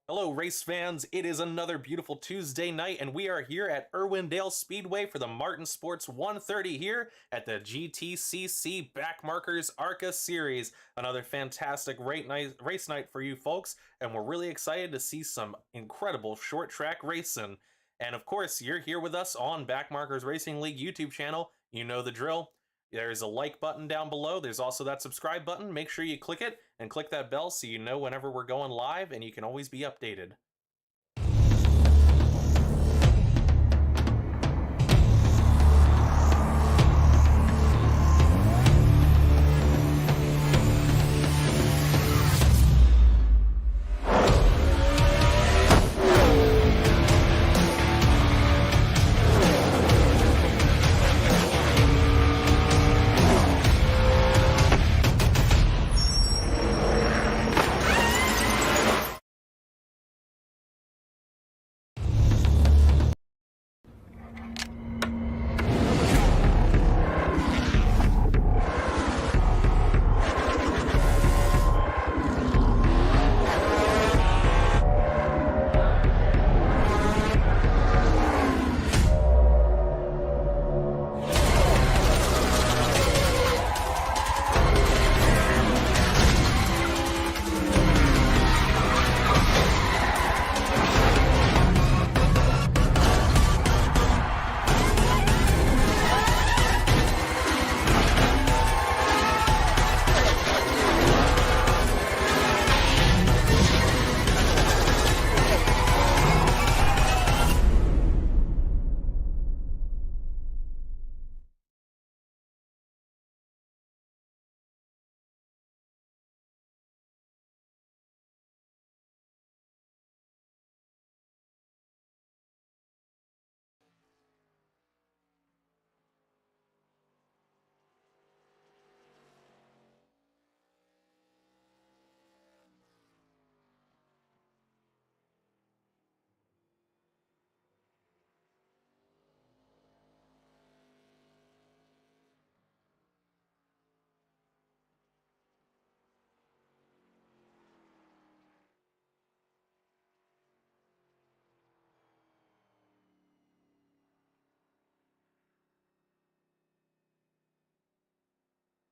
Hello, race fans. It is another beautiful Tuesday night, and we are here at Irwindale Speedway for the Martin Sports 130 here at the GTCC Backmarkers ARCA Series. Another fantastic race night for you folks, and we're really excited to see some incredible short track racing. And of course, you're here with us on Backmarkers Racing League YouTube channel. You know the drill. There's a like button down below. There's also that subscribe button. Make sure you click it and click that bell so you know whenever we're going live and you can always be updated.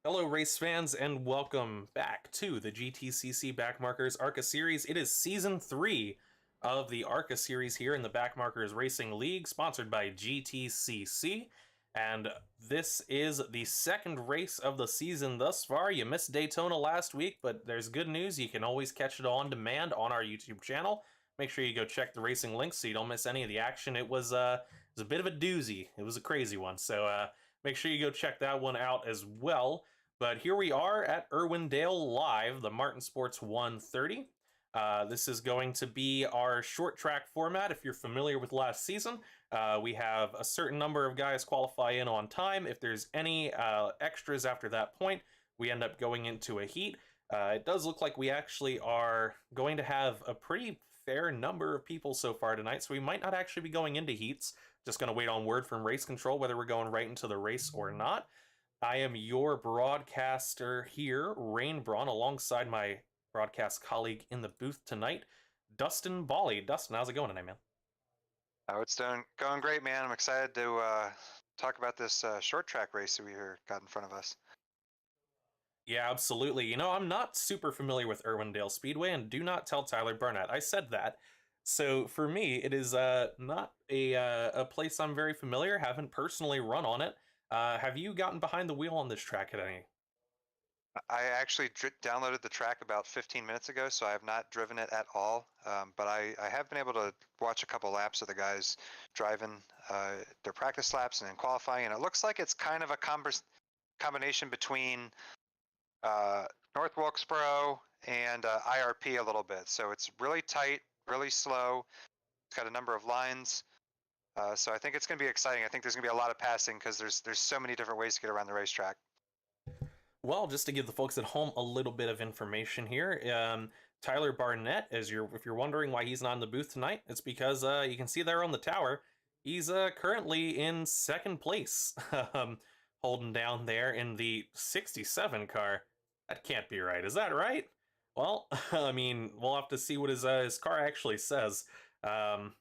Hello, race fans, and welcome back to the GTCC Backmarkers ARCA Series. It is Season 3 of the ARCA Series here in the Backmarkers Racing League, sponsored by GTCC. And this is the second race of the season thus far. You missed Daytona last week, but there's good news. You can always catch it on demand on our YouTube channel. Make sure you go check the racing links so you don't miss any of the action. It was a bit of a doozy. It was a crazy one. So make sure you go check that one out as well. But here we are at Irwindale Live, the Martin Sports 130. This is going to be our short track format. If you're familiar with last season, we have a certain number of guys qualify in on time. If there's any extras after that point, we end up going into a heat. It does look like we actually are going to have a pretty fair number of people so far tonight, so we might not actually be going into heats. Just going to wait on word from race control whether we're going right into the race or not. I am your broadcaster here, Rain Braun, alongside my broadcast colleague in the booth tonight, Dustin Bally. Dustin, how's it going tonight, man? Oh, it's going great, man. I'm excited to talk about this short track race that we got in front of us. Yeah, absolutely. You know, I'm not super familiar with Irwindale Speedway, and do not tell Tyler Burnett. I said that. So for me, it is not a place I'm very familiar. Haven't personally run on it. Have you gotten behind the wheel on this track at any? I actually downloaded the track about 15 minutes ago, so I have not driven it at all. But I have been able to watch a couple laps of the guys driving their practice laps and in qualifying, and it looks like it's kind of a combination between North Wilkesboro and IRP a little bit. So it's really tight, really slow. It's got a number of lines. So I think it's going to be exciting. I think there's going to be a lot of passing because there's so many different ways to get around the racetrack. Well, just to give the folks at home a little bit of information here, Tyler Barnett, if you're wondering why he's not in the booth tonight, it's because you can see there on the tower, he's currently in second place, holding down there in the 67 car. That can't be right. Is that right? Well, I mean, we'll have to see what his car actually says. Um,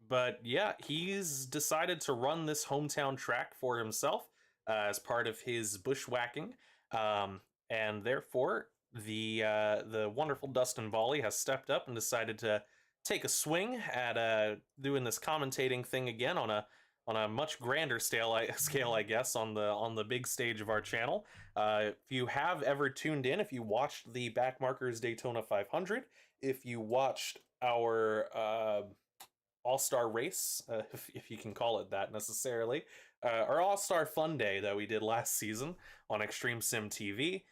but yeah, he's decided to run this hometown track for himself as part of his bushwhacking, um, and therefore the wonderful Dustin Volley has stepped up and decided to take a swing at doing this commentating thing again on a much grander scale, I guess, on the big stage of our channel. If you have ever tuned in, if you watched the Backmarkers Daytona 500, if you watched our all-star race, if you can call it that necessarily, our all-star fun day that we did last season on Extreme Sim TV,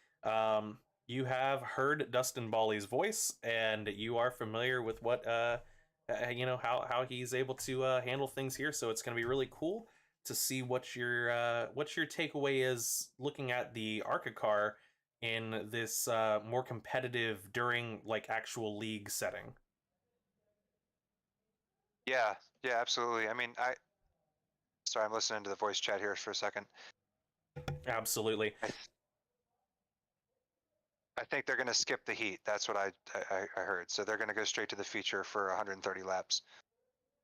you have heard Dustin Bawley's voice, and you are familiar with how he's able to handle things here. So it's going to be really cool to see what your takeaway is looking at the ARCA car in this more competitive during like actual league setting. Yeah, yeah, absolutely. I mean, sorry, I'm listening to the voice chat here for a second. Absolutely. I think they're going to skip the heat. That's what I heard. So they're going to go straight to the feature for 130 laps.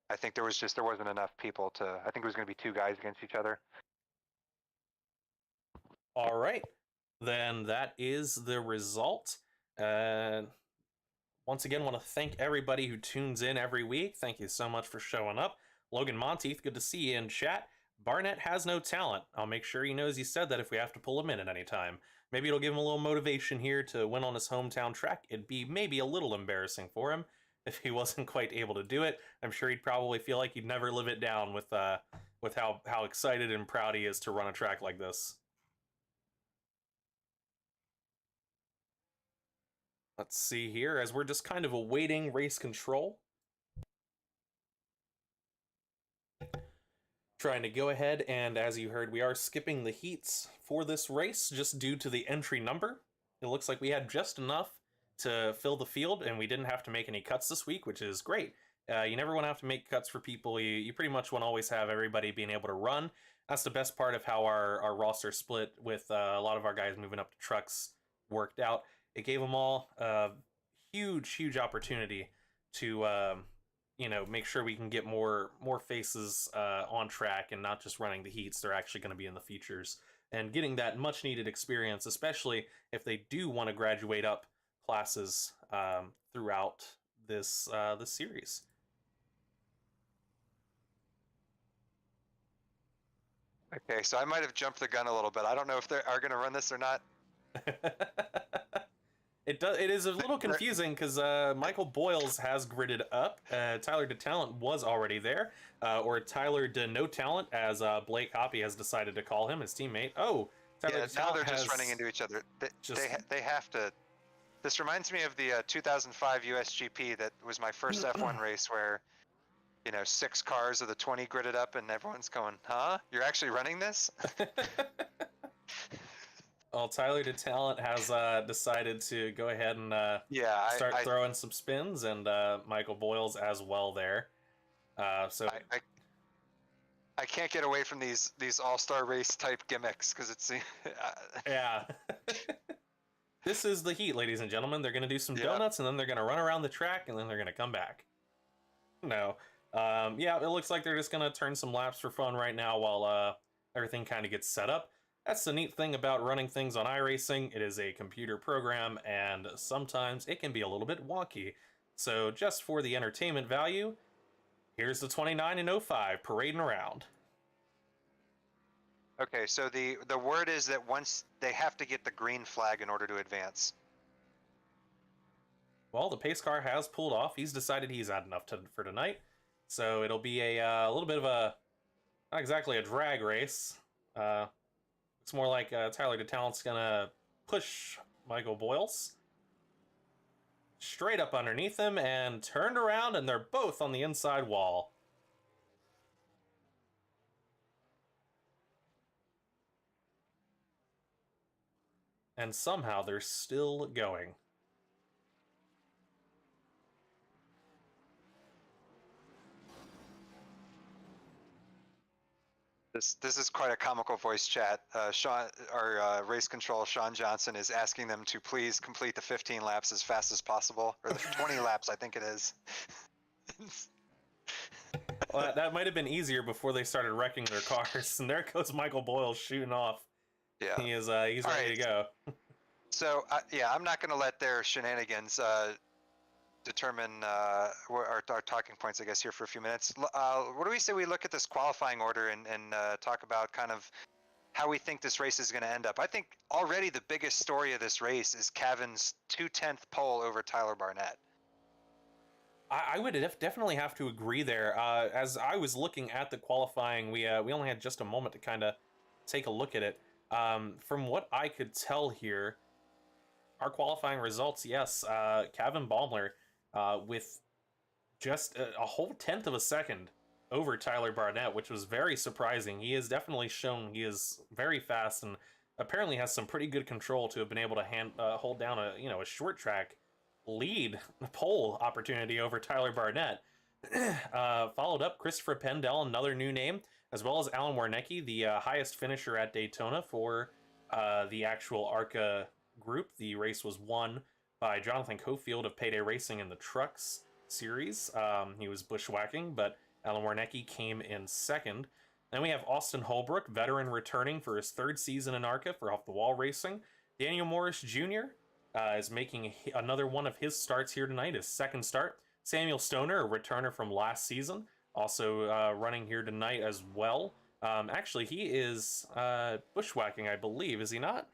I think there wasn't enough people to. I think it was going to be two guys against each other. All right, then that is the result. Uh, Once again, want to thank everybody who tunes in every week. Thank you so much for showing up. Logan Monteith, good to see you in chat. Barnett has no talent. I'll make sure he knows he said that if we have to pull him in at any time. Maybe it'll give him a little motivation here to win on his hometown track. It'd be maybe a little embarrassing for him if he wasn't quite able to do it. I'm sure he'd probably feel like he'd never live it down with how excited and proud he is to run a track like this. Let's see here, as we're just kind of awaiting race control. Trying to go ahead, and as you heard, we are skipping the heats for this race just due to the entry number. It looks like we had just enough to fill the field, and we didn't have to make any cuts this week, which is great. You never want to have to make cuts for people. You pretty much want to always have everybody being able to run. That's the best part of how our roster split with a lot of our guys moving up to trucks worked out. It gave them all a huge opportunity to make sure we can get more faces on track and not just running the heats. They're actually going to be in the features and getting that much needed experience, especially if they do want to graduate up classes throughout this series. Okay, so I might have jumped the gun a little bit. I don't know if they are going to run this or not. It is a little confusing because Michael Boyles has gridded up. Tyler DeTalent was already there, or Tyler De No Talent, as Blake Hoppy has decided to call him, his teammate. Oh, Tyler yeah, DeTalent now they're just running into each other. They have to. This reminds me of the 2005 USGP that was my first F1 race where, 6 cars of the 20 gridded up and everyone's going, huh? You're actually running this? Well, Tyler DeTalent has decided to go ahead and start throwing some spins, and Michael Boyles as well there. So I can't get away from these all-star race type gimmicks because it's yeah. This is the heat, ladies and gentlemen. They're going to do some donuts, and then they're going to run around the track, and then they're going to come back. No. Yeah, it looks like they're just going to turn some laps for fun right now while everything kind of gets set up. That's the neat thing about running things on iRacing. It is a computer program, and sometimes it can be a little bit wonky. So just for the entertainment value, here's the 29 and 05 parading around. Okay, so the word is that once they have to get the green flag in order to advance. Well, the pace car has pulled off. He's decided he's had enough for tonight. So it'll be a little bit of a, not exactly a drag race. It's more like Tyler DeTalent's going to push Michael Boyles straight up underneath him and turned around, and they're both on the inside wall. And somehow they're still going. This is quite a comical voice chat. Sean, our race control, Sean Johnson, is asking them to please complete the 15 laps as fast as possible, or the 20 laps, I think it is. Well, that might have been easier before they started wrecking their cars. And there goes Michael Boyle shooting off. Yeah. He's All ready right. to go. So yeah, I'm not going to let their shenanigans determine our talking points, I guess, here for a few minutes. What do we say we look at this qualifying order and talk about kind of how we think this race is going to end up? I think already the biggest story of this race is Cavan's 2/10 pole over Tyler Barnett. I would definitely have to agree there. As I was looking at the qualifying, we only had just a moment to kind of take a look at it. From what I could tell here, our qualifying results, yes, Kevin Baumler with just a whole tenth of a second over Tyler Barnett, which was very surprising. He has definitely shown he is very fast and apparently has some pretty good control to have been able to hold down a short track lead pole opportunity over Tyler Barnett. Followed up Christopher Pendell, another new name, as well as Alan Warnecki, the highest finisher at Daytona for the actual ARCA group. The race was won by Jonathan Cofield of Payday Racing in the Trucks series. He was bushwhacking, but Alan Warnecki came in second. Then we have Austin Holbrook, veteran returning for his third season in ARCA for Off the Wall Racing. Daniel Morris Jr. Is making another one of his starts here tonight, his second start. Samuel Stoner, a returner from last season, also running here tonight as well. Actually, he is bushwhacking, I believe, is he not?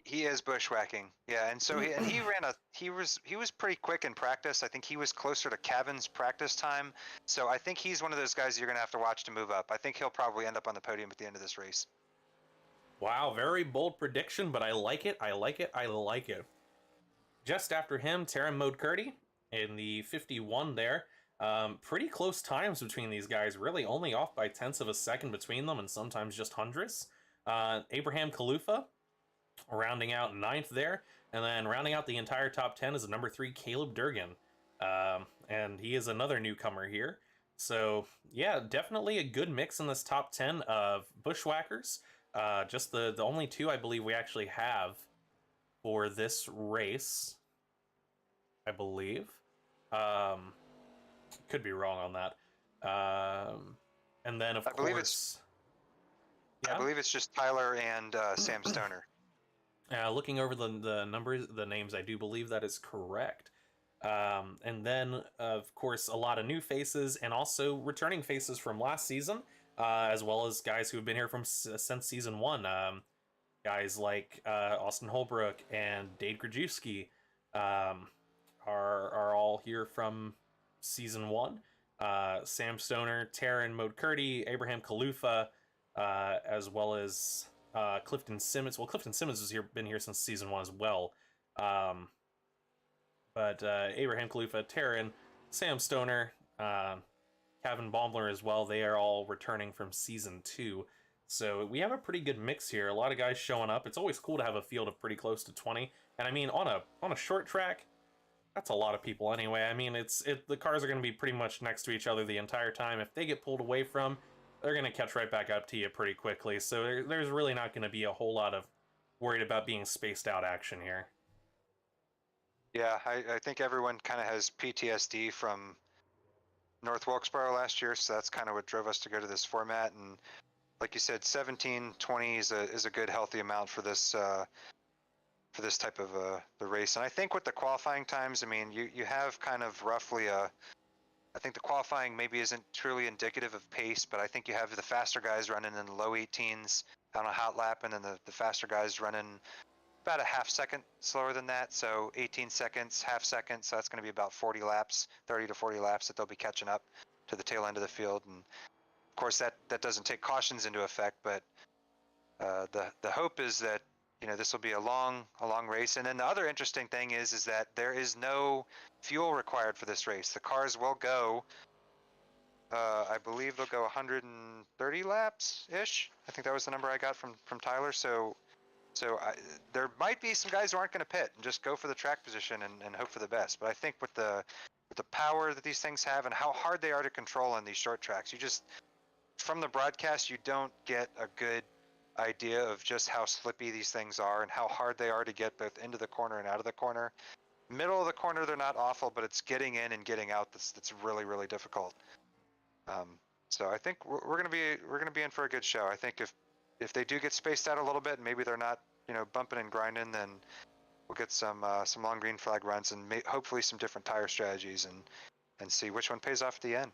He is bushwhacking, yeah, and so he was pretty quick in practice. I think he was closer to Cavan's practice time, so I think he's one of those guys you're gonna have to watch to move up. I think he'll probably end up on the podium at the end of this race. Wow, very bold prediction, but I like it. I like it. I like it. Just after him, Taryn Modcurdy in the 51 there. Pretty close times between these guys, really only off by tenths of a second between them, and sometimes just hundredths. Abraham Kalufa rounding out ninth there, and then rounding out the entire top 10 is number 3 Caleb Durgan, and he is another newcomer here. So yeah, definitely a good mix in this top 10 of bushwhackers. Just the only two I believe we actually have for this race, I believe. Could be wrong on that. And then of course, I believe it's just Tyler and Sam Stoner. Looking over the numbers, the names, I do believe that is correct. And then, of course, a lot of new faces and also returning faces from last season, as well as guys who have been here since season 1. Guys like Austin Holbrook and Dade Grajewski are all here from season 1. Sam Stoner, Taryn Modcurdy, Abraham Kalufa, as well as Clifton Simmons. Well, Clifton Simmons has been here since season 1 as well. But Abraham Kalufa, Taryn, Sam Stoner, Kevin Baumler as well, they are all returning from season 2. So we have a pretty good mix here. A lot of guys showing up. It's always cool to have a field of pretty close to 20. And I mean, on a short track, that's a lot of people anyway. I mean, the cars are going to be pretty much next to each other the entire time. If they get pulled away from, they're going to catch right back up to you pretty quickly. So there's really not going to be a whole lot of worried about being spaced out action here. Yeah, I think everyone kind of has PTSD from North Wilkesboro last year, so that's kind of what drove us to go to this format. And like you said, 17-20 is a good healthy amount for this type of the race. And I think with the qualifying times, I mean, you have kind of roughly I think the qualifying maybe isn't truly indicative of pace, but I think you have the faster guys running in the low 18s on a hot lap, and then the faster guys running about a half second slower than that. So 18 seconds, half second. So that's going to be about 40 laps, 30 to 40 laps that they'll be catching up to the tail end of the field. And of course that doesn't take cautions into effect, but the hope is that, you know, this will be a long race. And then the other interesting thing is that there is no fuel required for this race. The cars will go, I believe they'll go 130 laps ish. I think that was the number I got from Tyler. So there might be some guys who aren't going to pit and just go for the track position and hope for the best. But I think with the power that these things have and how hard they are to control on these short tracks, from the broadcast, you don't get a good idea of just how slippy these things are and how hard they are to get both into the corner and out of the corner. Middle of the corner, they're not awful, but it's getting in and getting out that's really, really difficult. So I think we're gonna be in for a good show. I think if they do get spaced out a little bit, and maybe they're not bumping and grinding, then we'll get some long green flag runs and hopefully some different tire strategies and see which one pays off at the end.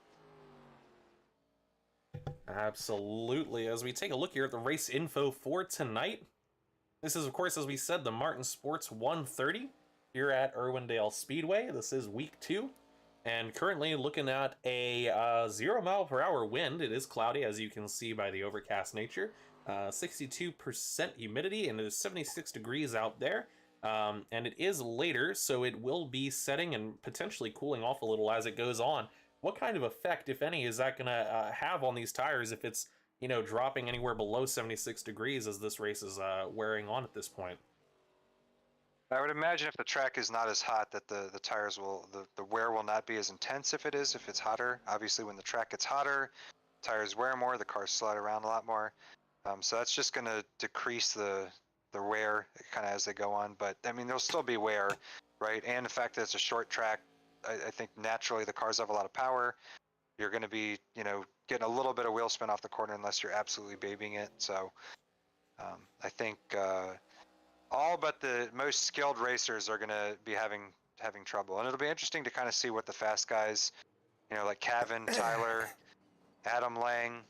Absolutely. As we take a look here at the race info for tonight, this is, of course, as we said, the Martin Sports 130 here at Irwindale Speedway. This is week 2, and currently looking at a 0 mile per hour wind. It is cloudy, as you can see by the overcast nature. 62% humidity, and it is 76 degrees out there. And it is later, so it will be setting and potentially cooling off a little as it goes on. What kind of effect, if any, is that going to have on these tires if it's, dropping anywhere below 76 degrees as this race is wearing on at this point? I would imagine if the track is not as hot that the tires the wear will not be as intense if it's hotter. Obviously, when the track gets hotter, tires wear more, the cars slide around a lot more. So that's just going to decrease the wear kind of as they go on. But I mean, there'll still be wear, right? And the fact that it's a short track, I think naturally the cars have a lot of power. You're going to be, getting a little bit of wheel spin off the corner unless you're absolutely babying it. So I think all but the most skilled racers are going to be having trouble. And it'll be interesting to kind of see what the fast guys, like Cavan, Tyler, Adam Lang,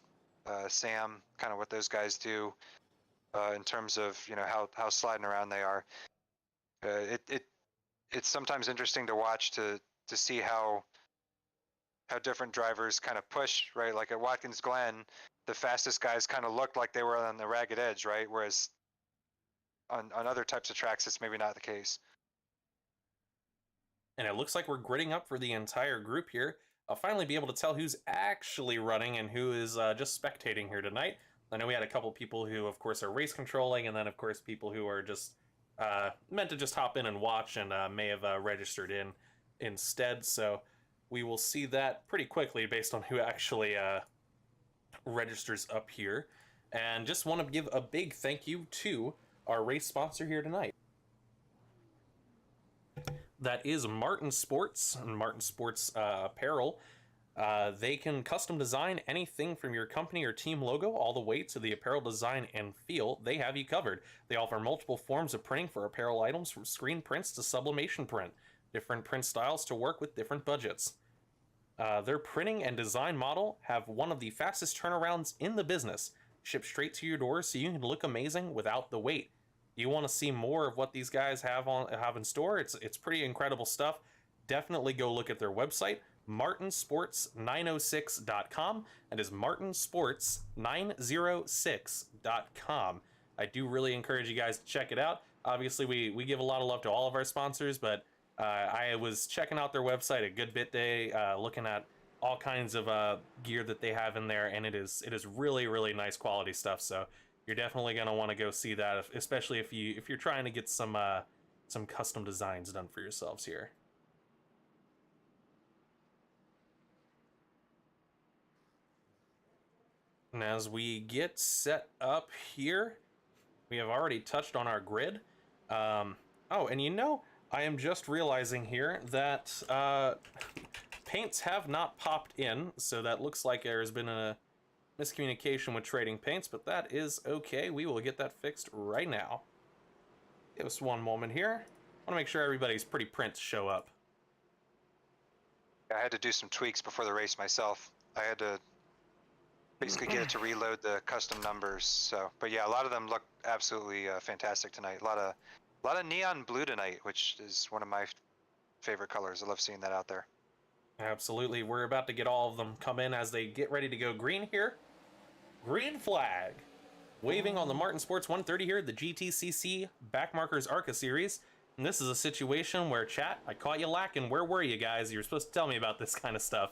Sam, kind of what those guys do in terms of, how sliding around they are. It's sometimes interesting to watch to see how different drivers kind of push, right? Like at Watkins Glen, the fastest guys kind of looked like they were on the ragged edge, right? Whereas on other types of tracks, it's maybe not the case. And it looks like we're gridding up for the entire group here. I'll finally be able to tell who's actually running and who is just spectating here tonight. I know we had a couple people who, of course, are race controlling, and then, of course, people who are just meant to just hop in and watch and may have registered in instead. So we will see that pretty quickly based on who actually registers up here. And just want to give a big thank you to our race sponsor here tonight. That is Martin Sports and Martin Sports apparel. They can custom design anything from your company or team logo all the way to the apparel design and feel. They have you covered. They offer multiple forms of printing for apparel items, from screen prints to sublimation print. Different print styles to work with different budgets. Their printing and design model have one of the fastest turnarounds in the business. Ship straight to your door so you can look amazing without the wait. You want to see more of what these guys have in store? It's pretty incredible stuff. Definitely go look at their website, martinsports906.com. That is martinsports906.com. I do really encourage you guys to check it out. Obviously, we give a lot of love to all of our sponsors, but I was checking out their website a good bit today, looking at all kinds of gear that they have in there, and it is really, really nice quality stuff. So you're definitely going to want to go see that, especially if you're trying to get some custom designs done for yourselves here. And as we get set up here, we have already touched on our grid. Oh, and I am just realizing here that paints have not popped in, so that looks like there's been a miscommunication with trading paints, but that is okay. We will get that fixed right now. Give us one moment here. I want to make sure everybody's pretty prints show up. I had to do some tweaks before the race myself. I had to basically get it to reload the custom numbers. So, but yeah, a lot of them look absolutely fantastic tonight. A lot of neon blue tonight, which is one of my favorite colors. I love seeing that out there. Absolutely. We're about to get all of them come in as they get ready to go green here. Green flag. Waving on the Martin Sports 130 here, the GTCC Backmarkers ARCA series. And this is a situation where, chat, I caught you lacking. Where were you guys? You were supposed to tell me about this kind of stuff.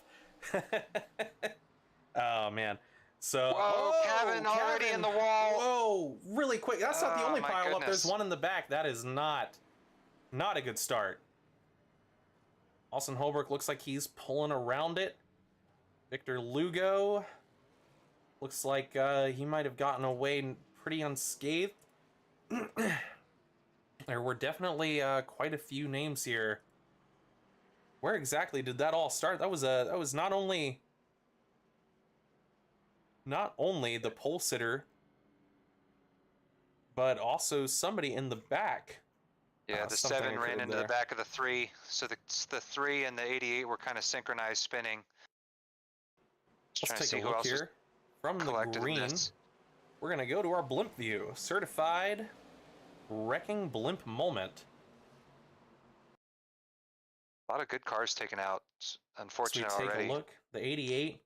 Oh, man. So, whoa, Cavan already in the wall. Whoa, really quick. That's not the only pile up. There's one in the back. That is not a good start. Austin Holbrook looks like he's pulling around it. Victor Lugo Looks like he might have gotten away pretty unscathed. There were definitely quite a few names here. Where exactly did that all start? That was not only the pole sitter, but also somebody in the back. Yeah, the Something 7 ran occurred into there. the back of the 3, so the 3 and the 88 were kind of synchronized spinning. Just trying to Let's see take a who look else was here. From the collected in green, this. we're going to go to our blimp view. Certified wrecking blimp moment. A lot of good cars taken out. It's So we unfortunate take already. a look. The 88,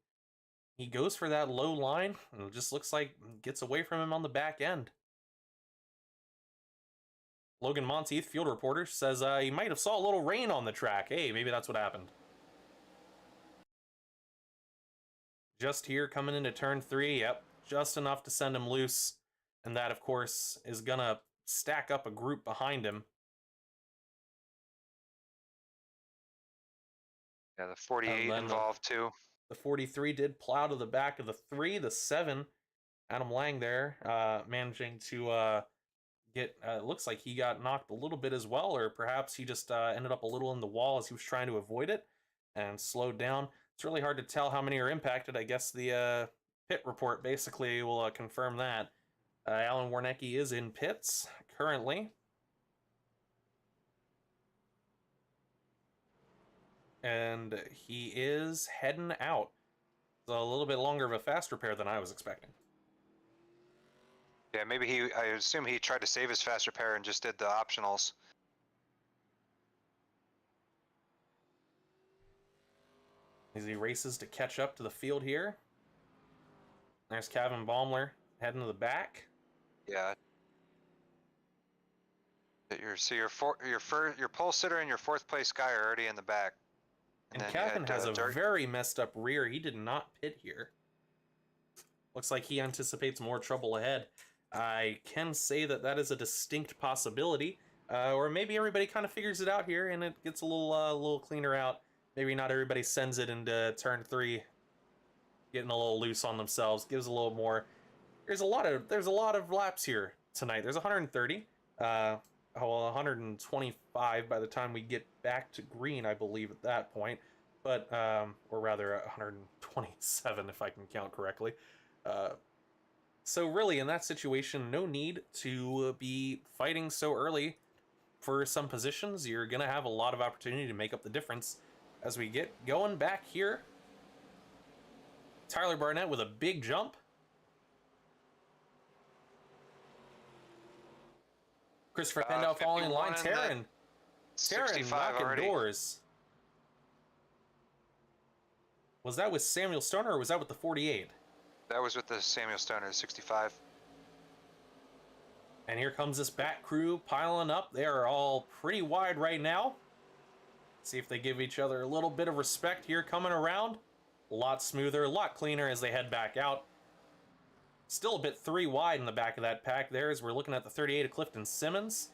he goes for that low line, and it just looks like gets away from him on the back end. Logan Monteith, field reporter, says he might have saw a little rain on the track. Hey, maybe that's what happened. Just here, coming into turn 3. Yep, just enough to send him loose. And that, of course, is going to stack up a group behind him. Yeah, the 48 involved too. The 43 did plow to the back of the 3. The 7, Adam Lang there, managing to get, looks like he got knocked a little bit as well, or perhaps he just ended up a little in the wall as he was trying to avoid it and slowed down. It's really hard to tell how many are impacted. I guess the pit report basically will confirm that. Alan Warnecki is in pits currently. And he is heading out. It's a little bit longer of a fast repair than I was expecting. Yeah, maybe I assume he tried to save his fast repair and just did the optionals. As he races to catch up to the field here. There's Kevin Baumler heading to the back. Yeah. Your pole sitter and your 4th place guy are already in the back. And Kevin has a very messed up rear. He did not pit here. Looks like he anticipates more trouble ahead. I can say that that is a distinct possibility. Or maybe everybody kind of figures it out here and it gets a little cleaner out. Maybe not everybody sends it into turn 3, getting a little loose on themselves. Gives a little more. There's a lot of laps here tonight. There's 130. 125 by the time we get back to green, I believe, at that point. But, or rather 127 if I can count correctly. So really, in that situation, no need to be fighting so early for some positions. You're going to have a lot of opportunity to make up the difference as we get going back here. Tyler Barnett with a big jump. Christopher Pendel falling in line. Taryn knocking already. Doors. Was that with Samuel Stoner or was that with the 48? That was with the Samuel Stoner, 65. And here comes this back crew piling up. They are all pretty wide right now. See if they give each other a little bit of respect here coming around. A lot smoother, a lot cleaner as they head back out. Still a bit 3 wide in the back of that pack there as we're looking at the 38 of Clifton Simmons,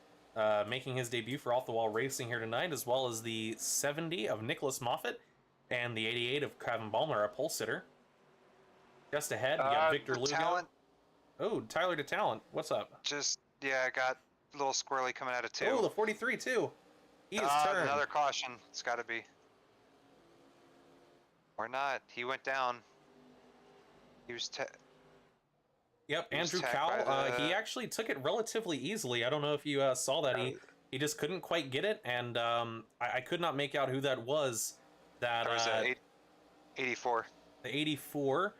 making his debut for Off the Wall Racing here tonight, as well as the 70 of Nicholas Moffitt and the 88 of Kevin Baumler, a pole sitter. Just ahead, we got Victor Lugo. Talent. Oh, Tyler to Talent. What's up? Yeah, I got a little squirrely coming out of 2. Oh, the 43 too. He is turned. Another caution. It's got to be. Or not. He went down. He was... Yep, Andrew Cowell, he actually took it relatively easily. I don't know if you saw that. He just couldn't quite get it, and I could not make out who that was. That was 84. The 84.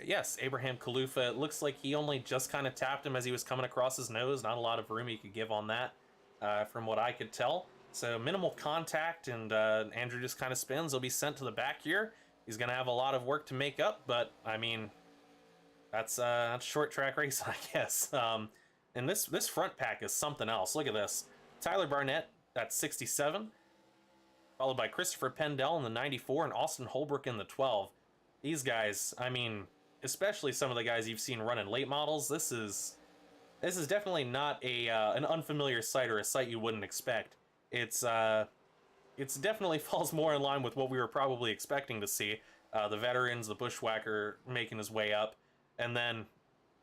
Yes, Abraham Kalufa. It looks like he only just kind of tapped him as he was coming across his nose. Not a lot of room he could give on that, from what I could tell. So minimal contact, and Andrew just kind of spins. He'll be sent to the back here. He's going to have a lot of work to make up, but, I mean... That's short track racing, I guess. And this front pack is something else. Look at this. Tyler Barnett, that's 67. Followed by Christopher Pendel in the 94 and Austin Holbrook in the 12. These guys, I mean, especially some of the guys you've seen running late models, this is definitely not an unfamiliar sight or a sight you wouldn't expect. It's definitely falls more in line with what we were probably expecting to see. The veterans, the bushwhacker making his way up. And then,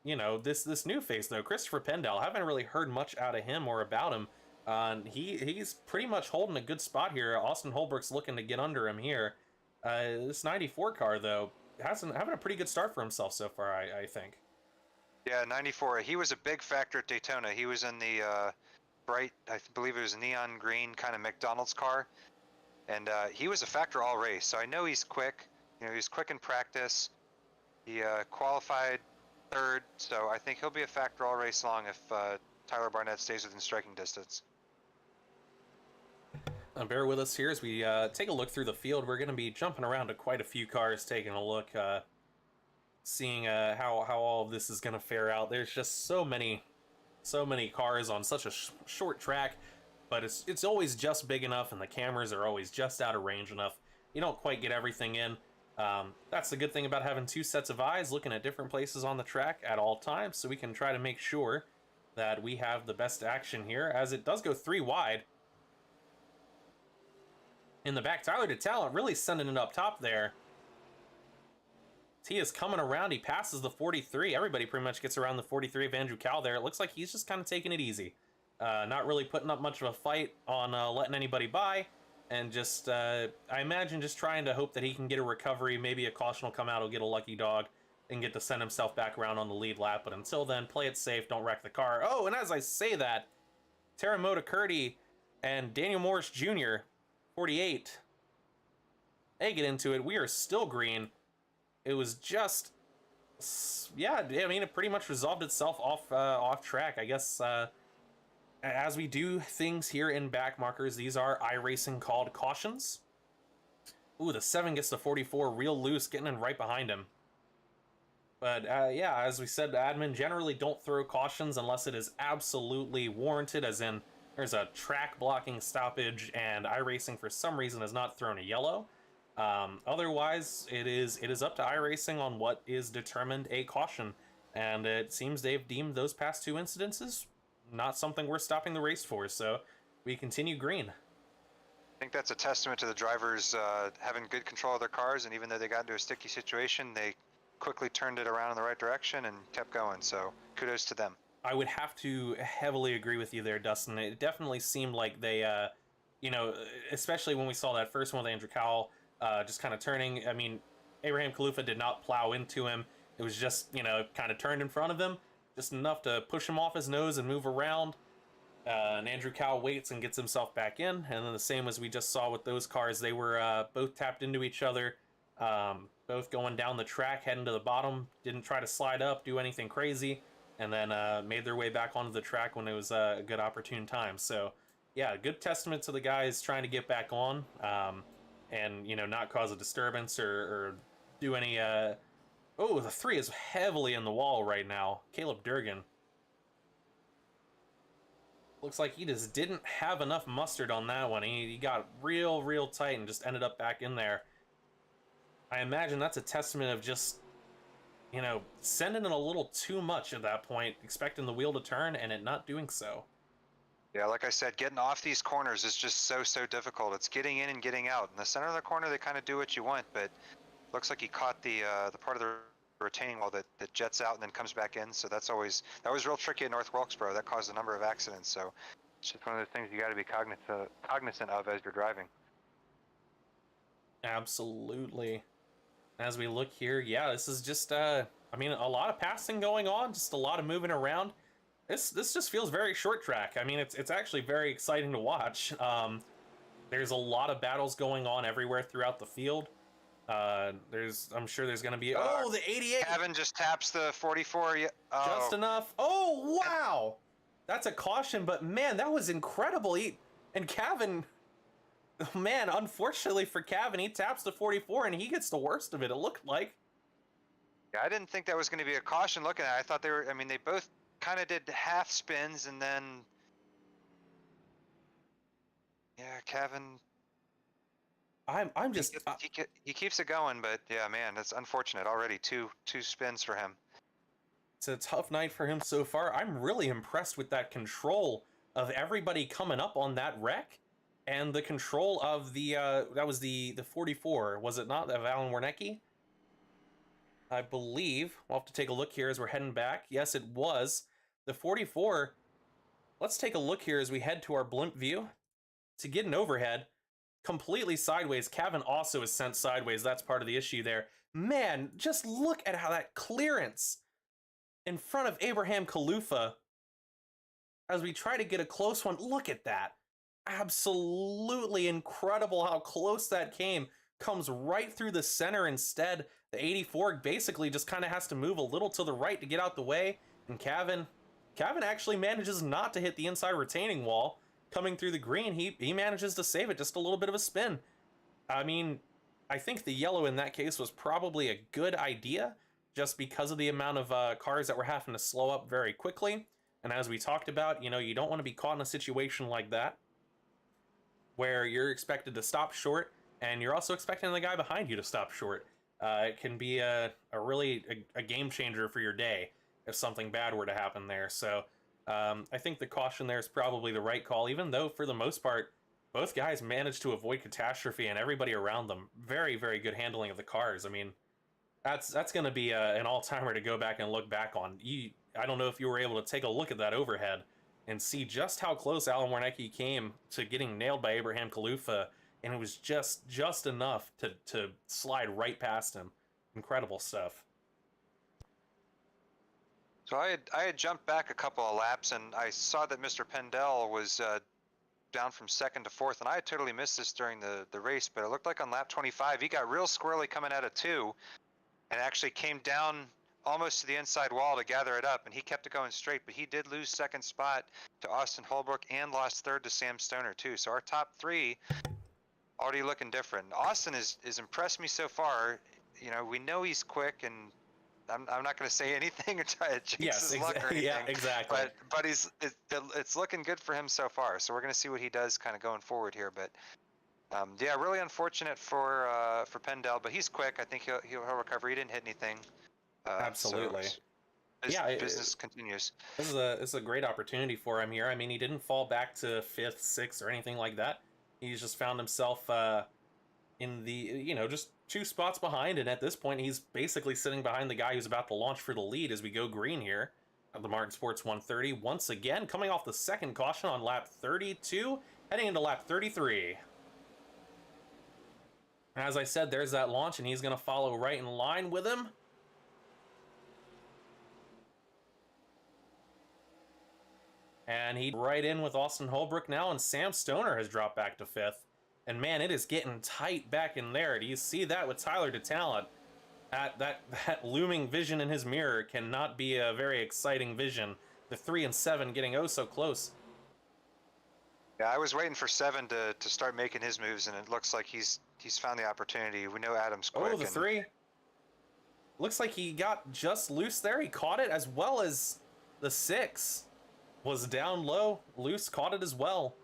you know, this new face though, Christopher Pendell, haven't really heard much out of him or about him. He's pretty much holding a good spot here. Austin Holbrook's looking to get under him here. This 94 car though having a pretty good start for himself so far, I think. Yeah, 94. He was a big factor at Daytona. He was in the bright, I believe it was neon green kind of McDonald's car, and he was a factor all race. So I know he's quick. You know, he's quick in practice. He qualified third, so I think he'll be a factor all race long if Tyler Barnett stays within striking distance. Bear with us here as we take a look through the field. We're going to be jumping around to quite a few cars, taking a look, seeing how all of this is going to fare out. There's just so many cars on such a short track, but it's always just big enough, and the cameras are always just out of range enough. You don't quite get everything in. That's the good thing about having two sets of eyes looking at different places on the track at all times, so we can try to make sure that we have the best action here, as it does go 3 wide. In the back, Tyler DeTalent really sending it up top there. He is coming around. He passes the 43. Everybody pretty much gets around the 43 of Andrew Cal there. It looks like he's just kind of taking it easy. Not really putting up much of a fight on letting anybody by. And just, I imagine just trying to hope that he can get a recovery. Maybe a caution will come out. He'll get a lucky dog and get to send himself back around on the lead lap. But until then, play it safe. Don't wreck the car. Oh, and as I say that, Taramoda Curdy and Daniel Morris Jr., 48. They get into it. We are still green. It was just, yeah, I mean, it pretty much resolved itself off track. I guess as we do things here in Backmarkers, these are iRacing called cautions. Ooh, the 7 gets the 44 real loose, getting in right behind him. But yeah, as we said, admin generally don't throw cautions unless it is absolutely warranted, as in there's a track blocking stoppage and iRacing for some reason has not thrown a yellow. Otherwise, it is up to iRacing on what is determined a caution, and it seems they've deemed those past 2 incidences not something we're stopping the race for, so we continue green. I think that's a testament to the drivers having good control of their cars, and even though they got into a sticky situation, they quickly turned it around in the right direction and kept going, so kudos to them. I would have to heavily agree with you there, Dustin. It definitely seemed like they, you know, especially when we saw that first one with Andrew Cowell, just kind of turning. I mean, Abraham Kalufa did not plow into him. It was just, you know, kind of turned in front of him, just enough to push him off his nose and move around. And Andrew Cowell waits and gets himself back in. And then the same as we just saw with those cars, they were both tapped into each other, both going down the track, heading to the bottom, didn't try to slide up, do anything crazy, and then made their way back onto the track when it was a good opportune time. So yeah, good testament to the guys trying to get back on, and, you know, not cause a disturbance or do any, oh, the 3 is heavily in the wall right now. Caleb Durgan. Looks like he just didn't have enough mustard on that one. He got real tight and just ended up back in there. I imagine that's a testament of just, you know, sending it a little too much at that point, expecting the wheel to turn and it not doing so. Yeah, like I said, getting off these corners is just so difficult. It's getting in and getting out. In the center of the corner, they kind of do what you want, but looks like he caught the part of the retaining wall that jets out and then comes back in. So that was real tricky at North Wilkesboro. That caused a number of accidents. So it's just one of those things you got to be cognizant of as you're driving. Absolutely. As we look here, yeah, this is just, I mean, a lot of passing going on, just a lot of moving around. This just feels very short track. I mean, it's actually very exciting to watch. There's a lot of battles going on everywhere throughout the field. I'm sure there's going to be, the 88. Kevin just taps the 44. Oh. Just enough. Oh, wow. That's a caution, but man, that was incredible. And Cavan, man, unfortunately for Cavan, he taps the 44 and he gets the worst of it, it looked like. Yeah, I didn't think that was going to be a caution looking at it. I thought I mean, they both kind of did half spins and then, yeah, Cavan. I'm just. He keeps it going, but yeah, man, that's unfortunate. Already two spins for him. It's a tough night for him so far. I'm really impressed with that control of everybody coming up on that wreck, and the control of the that was the 44, was it not, of Alan Warnecki? I believe, we'll have to take a look here as we're heading back. Yes, it was. The 44, let's take a look here as we head to our blimp view. To get an overhead, completely sideways. Cavan also is sent sideways. That's part of the issue there. Man, just look at how that clearance in front of Abraham Kalufa as we try to get a close one. Look at that. Absolutely incredible how close that came. Comes right through the center instead. The 84 basically just kind of has to move a little to the right to get out the way. And Cavan actually manages not to hit the inside retaining wall. Coming through the green, he manages to save it. Just a little bit of a spin. I mean, I think the yellow in that case was probably a good idea, just because of the amount of cars that were having to slow up very quickly. And as we talked about, you know, you don't want to be caught in a situation like that, where you're expected to stop short, and you're also expecting the guy behind you to stop short. It can be a game changer for your day if something bad were to happen there. So I think the caution there is probably the right call, even though for the most part, both guys managed to avoid catastrophe, and everybody around them, very, very good handling of the cars. I mean, that's going to be an all-timer to go back and look back on. I don't know if you were able to take a look at that overhead and see just how close Alan Warnecki came to getting nailed by Abraham Kalufa, and it was just enough to slide right past him. Incredible stuff. So I had jumped back a couple of laps, and I saw that Mr. Pendel was down from second to fourth, and I had totally missed this during the race, but it looked like on lap 25 he got real squirrely coming out of 2 and actually came down almost to the inside wall to gather it up, and he kept it going straight, but he did lose second spot to Austin Holbrook and lost third to Sam Stoner too. So our top 3 already looking different. Austin is impressed me so far. You know, we know he's quick, and I'm not going to say anything or try to jinx his luck or anything. Yeah, exactly. But it's looking good for him so far. So we're going to see what he does kind of going forward here. But yeah, really unfortunate for Pendel, but he's quick. I think he'll recover. He didn't hit anything. Absolutely. So business continues. This is a great opportunity for him here. I mean, he didn't fall back to 5th, 6th, or anything like that. He's just found himself in the, you know, just 2 spots behind, and at this point he's basically sitting behind the guy who's about to launch for the lead as we go green here at the Martin Sports 130. Once again, coming off the second caution on lap 32, heading into lap 33. As I said, there's that launch, and he's going to follow right in line with him. And he right in with Austin Holbrook now, and Sam Stoner has dropped back to 5th. And man, it is getting tight back in there. Do you see that with Tyler DeTalent? That looming vision in his mirror cannot be a very exciting vision. The 3 and 7 getting oh so close. Yeah, I was waiting for 7 to start making his moves, and it looks like he's found the opportunity. We know Adam's quick. Oh, the 3. Looks like he got just loose there. He caught it, as well as the 6 was down low. Loose caught it as well.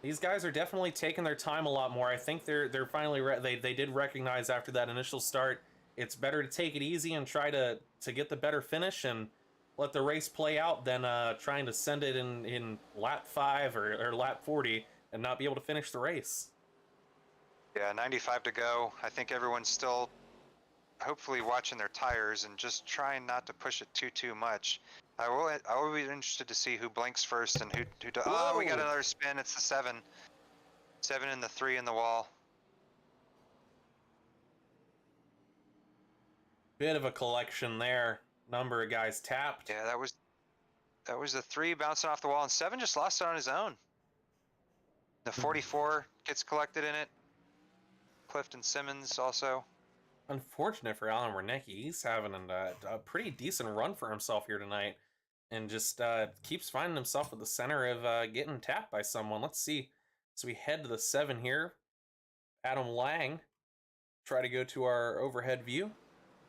These guys are definitely taking their time a lot more. I think they're finally they did recognize after that initial start, it's better to take it easy and try to get the better finish and let the race play out than trying to send it in lap 5 or lap 40 and not be able to finish the race. Yeah, 95 to go. I think everyone's still hopefully watching their tires and just trying not to push it too much. I will be interested to see who blinks first and who does. Oh, we got another spin. It's the 7 and the 3 in the wall. Bit of a collection there. Number of guys tapped. Yeah, that was the 3 bouncing off the wall, and 7 just lost it on his own. The 44 gets collected in it. Clifton Simmons also. Unfortunate for Alan Warnecki. He's having a pretty decent run for himself here tonight, and just keeps finding himself at the center of getting tapped by someone. Let's see. So we head to the 7 here. Adam Lang. Try to go to our overhead view.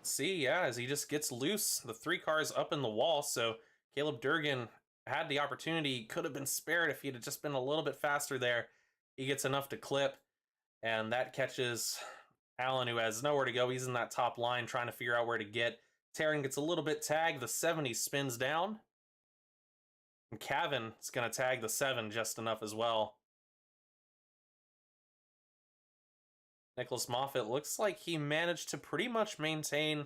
See, yeah, as he just gets loose, the 3 cars up in the wall. So Caleb Durgan had the opportunity, could have been spared if he'd have just been a little bit faster there. He gets enough to clip, and that catches Allen, who has nowhere to go. He's in that top line trying to figure out where to get. Taryn gets a little bit tagged. The 70 spins down. And Cavan is going to tag the 7 just enough as well. Nicholas Moffitt looks like he managed to pretty much maintain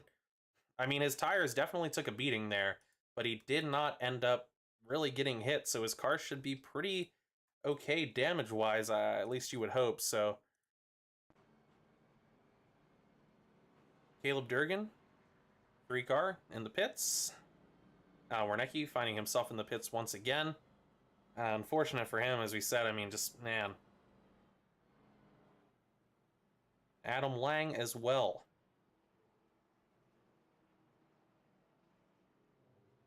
I mean, his tires definitely took a beating there, but he did not end up really getting hit, so his car should be pretty okay damage-wise, at least you would hope. So Caleb Durgan, 3-car in the pits. Wernicke finding himself in the pits once again. Unfortunate for him, as we said. I mean, just, man. Adam Lang as well.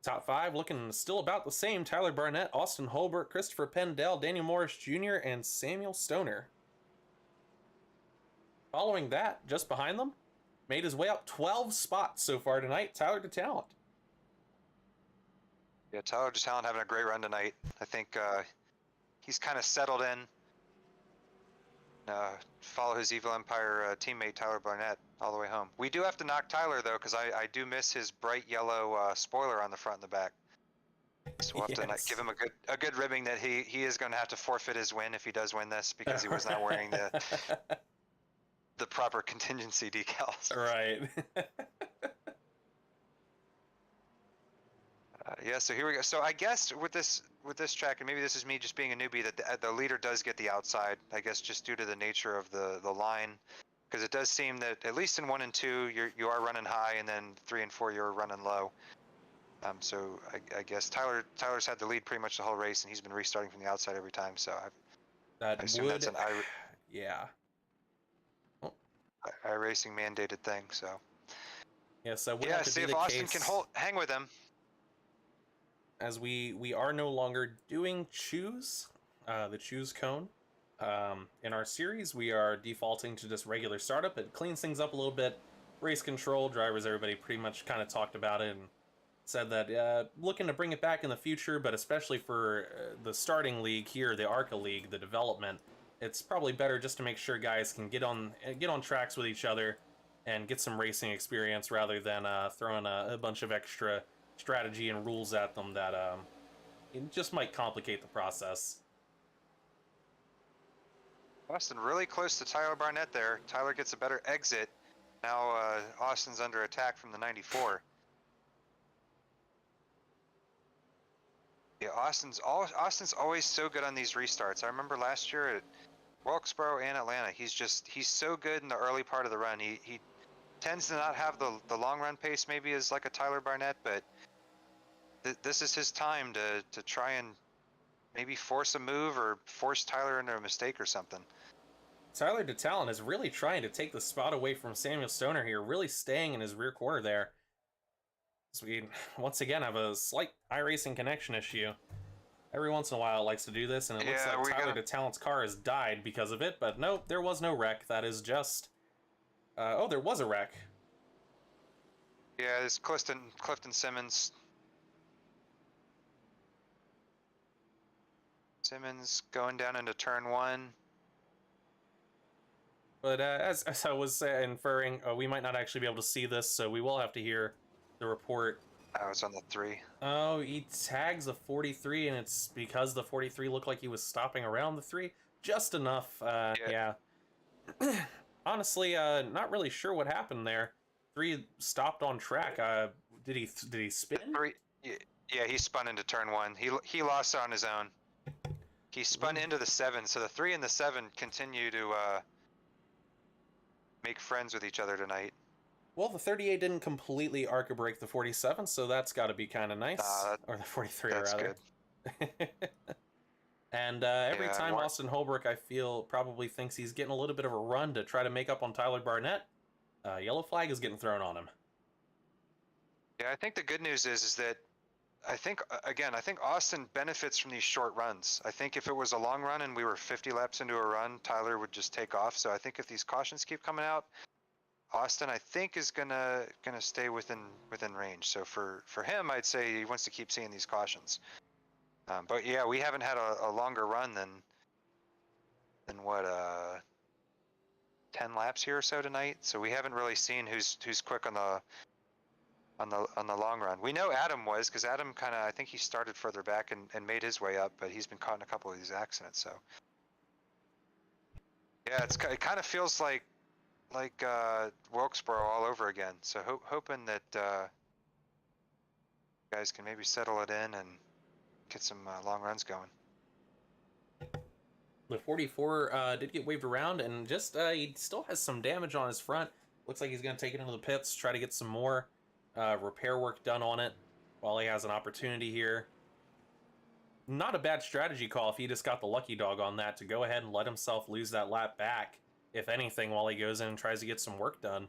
Top 5 looking still about the same. Tyler Barnett, Austin Holbert, Christopher Pendell, Daniel Morris Jr., and Samuel Stoner. Following that, just behind them, made his way up 12 spots so far tonight, Tyler DeTalent. Yeah, Tyler DeTalent having a great run tonight. I think he's kind of settled in. Follow his Evil Empire teammate Tyler Barnett all the way home. We do have to knock Tyler though, because I do miss his bright yellow spoiler on the front and the back. So we'll have to give him a good ribbing that he is going to have to forfeit his win if he does win this, because he was not wearing the proper contingency decals. Right. Yeah, so here we go. So I guess with this track, and maybe this is me just being a newbie, that the leader does get the outside, I guess, just due to the nature of the line, because it does seem that at least in 1 and 2 you are running high, and then 3 and 4 you're running low. So I guess Tyler's had the lead pretty much the whole race, and he's been restarting from the outside every time. So I assume that's an yeah. iRacing mandated thing. So yes, would yeah, have to see be if the Austin case, can hang with him. as we are no longer doing choose, the choose cone. In our series, we are defaulting to just regular startup. It cleans things up a little bit. Race control, drivers, everybody pretty much kind of talked about it and said that looking to bring it back in the future, but especially for the starting league here, the ARCA league, the development, it's probably better just to make sure guys can get on tracks with each other and get some racing experience, rather than throwing a bunch of extra strategy and rules at them that it just might complicate the process. Austin really close to Tyler Barnett there. Tyler gets a better exit. Now Austin's under attack from the 94. Yeah, Austin's always so good on these restarts. I remember last year at Wilkesboro and Atlanta, he's so good in the early part of the run. He tends to not have the long run pace maybe as like a Tyler Barnett, but this is his time to try and maybe force a move or force Tyler into a mistake or something. Tyler DeTalent is really trying to take the spot away from Samuel Stoner here, really staying in his rear corner there. So we, once again, have a slight iRacing connection issue. Every once in a while it likes to do this, and it looks like Tyler DeTalent's car has died because of it, but nope, there was no wreck. That is just... oh, there was a wreck. Yeah, it's Clifton Simmons. Simmons going down into turn 1. But as I was inferring, we might not actually be able to see this, so we will have to hear the report. I was on the 3. Oh, he tags the 43, and it's because the 43 looked like he was stopping around the 3. Just enough, yeah. Honestly, not really sure what happened there. 3 stopped on track. Did he spin? 3, yeah, he spun into turn 1. He lost on his own. He spun into the 7, so the 3 and the 7 continue to make friends with each other tonight. Well, the 38 didn't completely ARCA break the 47, so that's got to be kind of nice. Or the 43, that's rather. Good. And every time Austin Holbrook, I feel, probably thinks he's getting a little bit of a run to try to make up on Tyler Barnett, yellow flag is getting thrown on him. Yeah, I think the good news is that I think Austin benefits from these short runs. I think if it was a long run and we were 50 laps into a run, Tyler would just take off. So I think if these cautions keep coming out, Austin, I think, is gonna stay within range. So for him, I'd say he wants to keep seeing these cautions. But yeah, we haven't had a longer run than what 10 laps here or so tonight. So we haven't really seen who's quick on the long run. We know Adam was, because Adam I think he started further back and made his way up, but he's been caught in a couple of these accidents. So yeah, it kind of feels like Wilkesboro all over again. So hoping that guys can maybe settle it in and get some long runs going. The 44 did get waved around, and just he still has some damage on his front. Looks like he's going to take it into the pits, try to get some more repair work done on it while he has an opportunity here. Not a bad strategy call if he just got the lucky dog on that, to go ahead and let himself lose that lap back, if anything, while he goes in and tries to get some work done.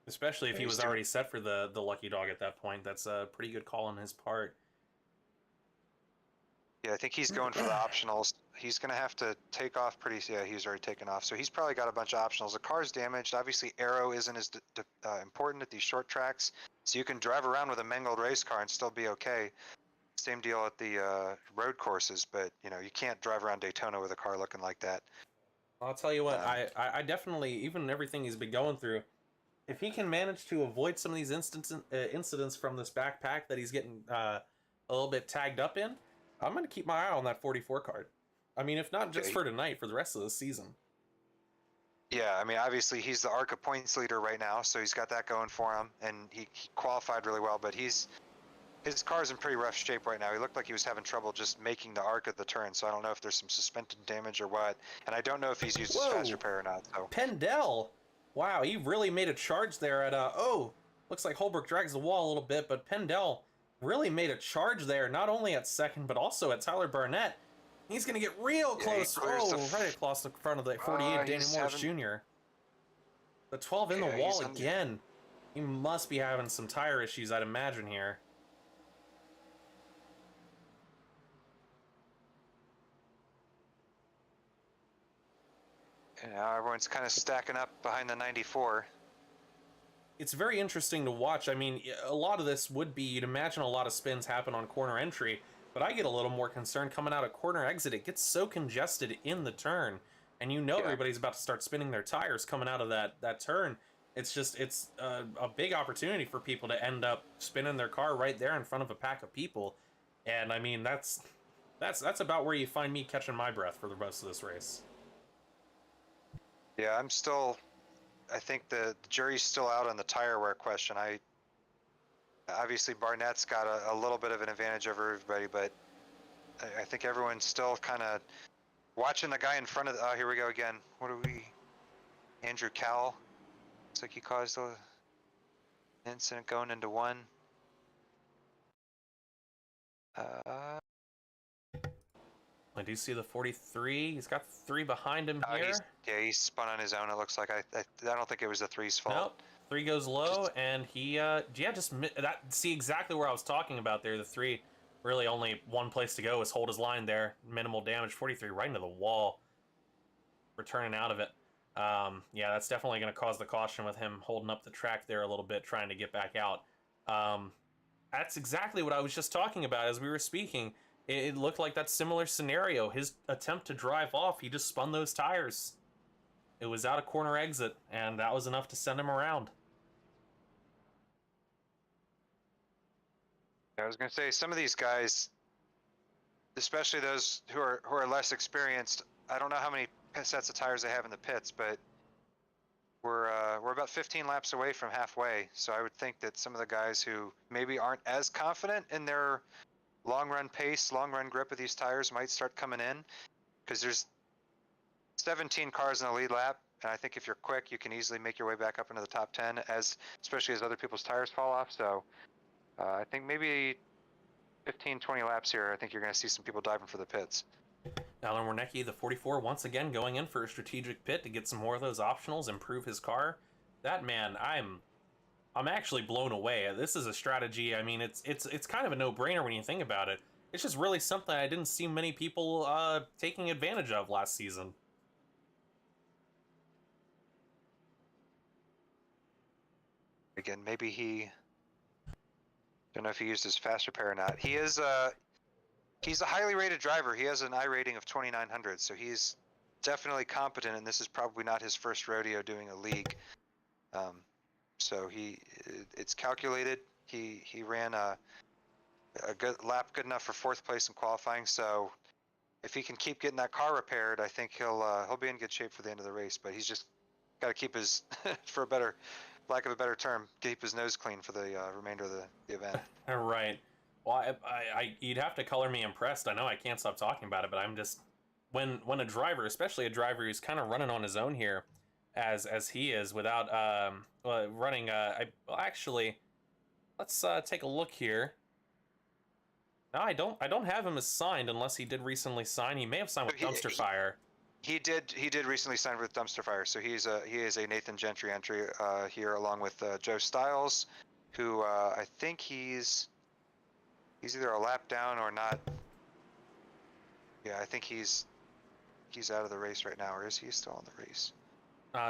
Especially if he was already set for the lucky dog at that point. That's a pretty good call on his part. Yeah, I think he's going for the optionals. He's going to have to take off pretty... Yeah, he's already taken off. So he's probably got a bunch of optionals. The car's damaged. Obviously, aero isn't as important at these short tracks. So you can drive around with a mangled race car and still be okay. Same deal at the road courses, but, you know, you can't drive around Daytona with a car looking like that. I'll tell you what, I definitely, even everything he's been going through, if he can manage to avoid some of these incidents from this backpack that he's getting a little bit tagged up in, I'm going to keep my eye on that 44 card. I mean, if not just for tonight, for the rest of the season. Yeah, I mean, obviously he's the ARCA points leader right now, so he's got that going for him, and he qualified really well, but his car's in pretty rough shape right now. He looked like he was having trouble just making the arc of the turn, so I don't know if there's some suspended damage or what, and I don't know if he's used his fast repair or not. So Pendel! Wow, he really made a charge there at, looks like Holbrook drags the wall a little bit, but Pendel really made a charge there, not only at second, but also at Tyler Barnett. He's going to get real close. Right across the front of the 48, Danny Morris Jr. The 12 in the wall again. He must be having some tire issues, I'd imagine, here. Yeah, everyone's kind of stacking up behind the 94. It's very interesting to watch. I mean, a lot of this would be, you'd imagine a lot of spins happen on corner entry, but I get a little more concerned coming out of corner exit. It gets so congested in the turn, and you know everybody's about to start spinning their tires coming out of that turn. It's just, it's a big opportunity for people to end up spinning their car right there in front of a pack of people. And I mean, that's about where you find me catching my breath for the rest of this race. Yeah, I think the jury's still out on the tire wear question. Obviously Barnett's got a little bit of an advantage over everybody, but I think everyone's still kind of watching the guy in front of oh, here we go again. Andrew Cowell. Looks like he caused the incident going into one. I do see the 43. He's got 3 behind him here. He spun on his own. It looks like I don't think it was the 3's fault. Nope. 3 goes low, and he see exactly where I was talking about there. The 3, really only one place to go is hold his line there. Minimal damage. 43 right into the wall. Returning out of it. Yeah, that's definitely going to cause the caution with him holding up the track there a little bit, trying to get back out. That's exactly what I was just talking about as we were speaking. It looked like that similar scenario. His attempt to drive off, he just spun those tires. It was out of corner exit, and that was enough to send him around. I was going to say, some of these guys, especially those who are less experienced, I don't know how many sets of tires they have in the pits, but we're about 15 laps away from halfway, so I would think that some of the guys who maybe aren't as confident in their long run pace, long run grip of these tires might start coming in, because there's 17 cars in the lead lap, and I think if you're quick, you can easily make your way back up into the top 10, especially as other people's tires fall off. So I think maybe 15, 20 laps here, I think you're going to see some people diving for the pits. Alan Wernicke, the 44, once again going in for a strategic pit to get some more of those optionals, improve his car. That man, I'm actually blown away. This is a strategy. I mean, it's kind of a no-brainer when you think about it. It's just really something I didn't see many people taking advantage of last season. Again, maybe don't know if he used his fast repair or not. He's a highly rated driver. He has an I rating of 2,900, so he's definitely competent, and this is probably not his first rodeo doing a league. So it's calculated. He ran a good lap, good enough for 4th place in qualifying. So if he can keep getting that car repaired, I think he'll be in good shape for the end of the race. But he's just got to keep his, for a better, lack of a better term, keep his nose clean for the remainder of the event. Right. Well, you'd have to color me impressed. I know I can't stop talking about it, but I'm just when a driver, especially a driver who's kind of running on his own here, as he is, without running. Actually, let's take a look here. No, I don't have him as signed unless he did recently sign. He may have signed with Dumpster Fire. He did recently sign with Dumpster Fire, so he is a Nathan Gentry entry here along with Joe Styles, who I think he's either a lap down or not. Yeah, I think he's out of the race right now, or is he still in the race?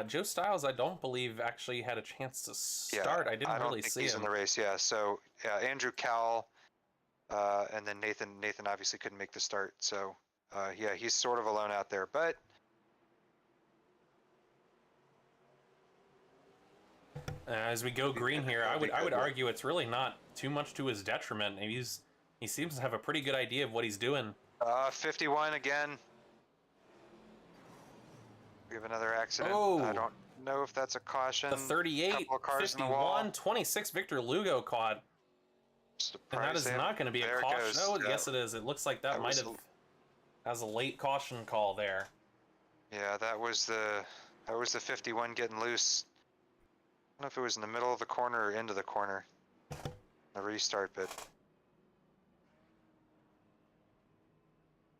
Joe Styles, I don't believe actually had a chance to start. Yeah, I didn't really see he's him in the race. Yeah, so Andrew Cowell, and then Nathan obviously couldn't make the start, so yeah, he's sort of alone out there, but. As we go green here, I would argue it's really not too much to his detriment. He seems to have a pretty good idea of what he's doing. 51 again. We have another accident. Oh. I don't know if that's a caution. The 38, 51, 26 Victor Lugo caught. And that is not going to be a caution. Oh, yes it is. It looks like that might have as a late caution call there. Yeah, that was the 51 getting loose. I don't know if it was in the middle of the corner or into the corner. The restart, but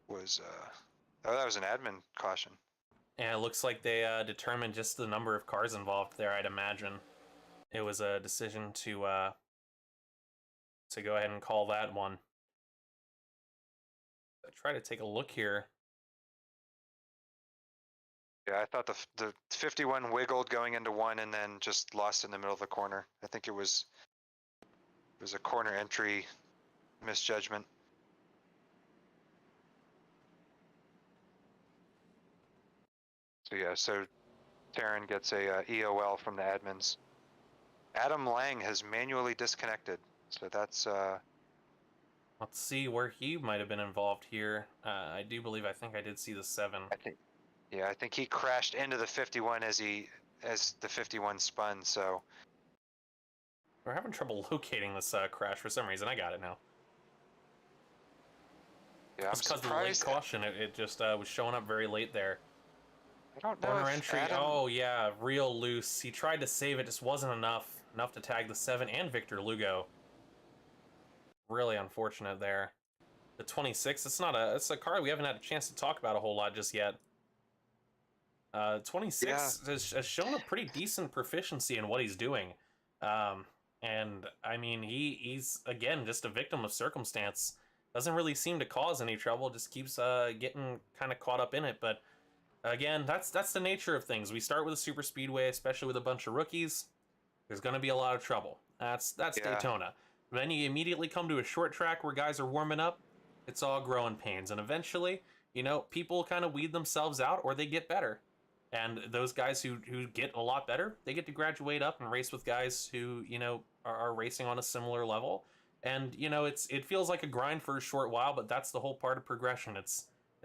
was oh, that was an admin caution. Yeah, it looks like they determined just the number of cars involved there. I'd imagine it was a decision to go ahead and call that one. I try to take a look here. Yeah, I thought the 51 wiggled going into one and then just lost in the middle of the corner. I think it was a corner entry misjudgment. So yeah, so Taryn gets a EOL from the admins. Adam Lang has manually disconnected, so that's Let's see where he might have been involved here. I think I did see the 7. I think he crashed into the 51 as the 51 spun, so we're having trouble locating this crash for some reason. I got it now. Yeah, it's because of the late caution. It just was showing up very late there. I don't know. Corner entry. Oh yeah, real loose. He tried to save it, just wasn't enough to tag the 7 and Victor Lugo. Really unfortunate there. The 26. It's a car we haven't had a chance to talk about a whole lot just yet. 26 has shown a pretty decent proficiency in what he's doing. And I mean, he's again just a victim of circumstance. Doesn't really seem to cause any trouble, just keeps getting kind of caught up in it. But again, that's the nature of things. We start with a super speedway, especially with a bunch of rookies. There's going to be a lot of trouble. That's Daytona. Then you immediately come to a short track where guys are warming up. It's all growing pains, and eventually, people kind of weed themselves out, or they get better. And those guys who get a lot better, they get to graduate up and race with guys who, are racing on a similar level. And, it feels like a grind for a short while, but that's the whole part of progression. It's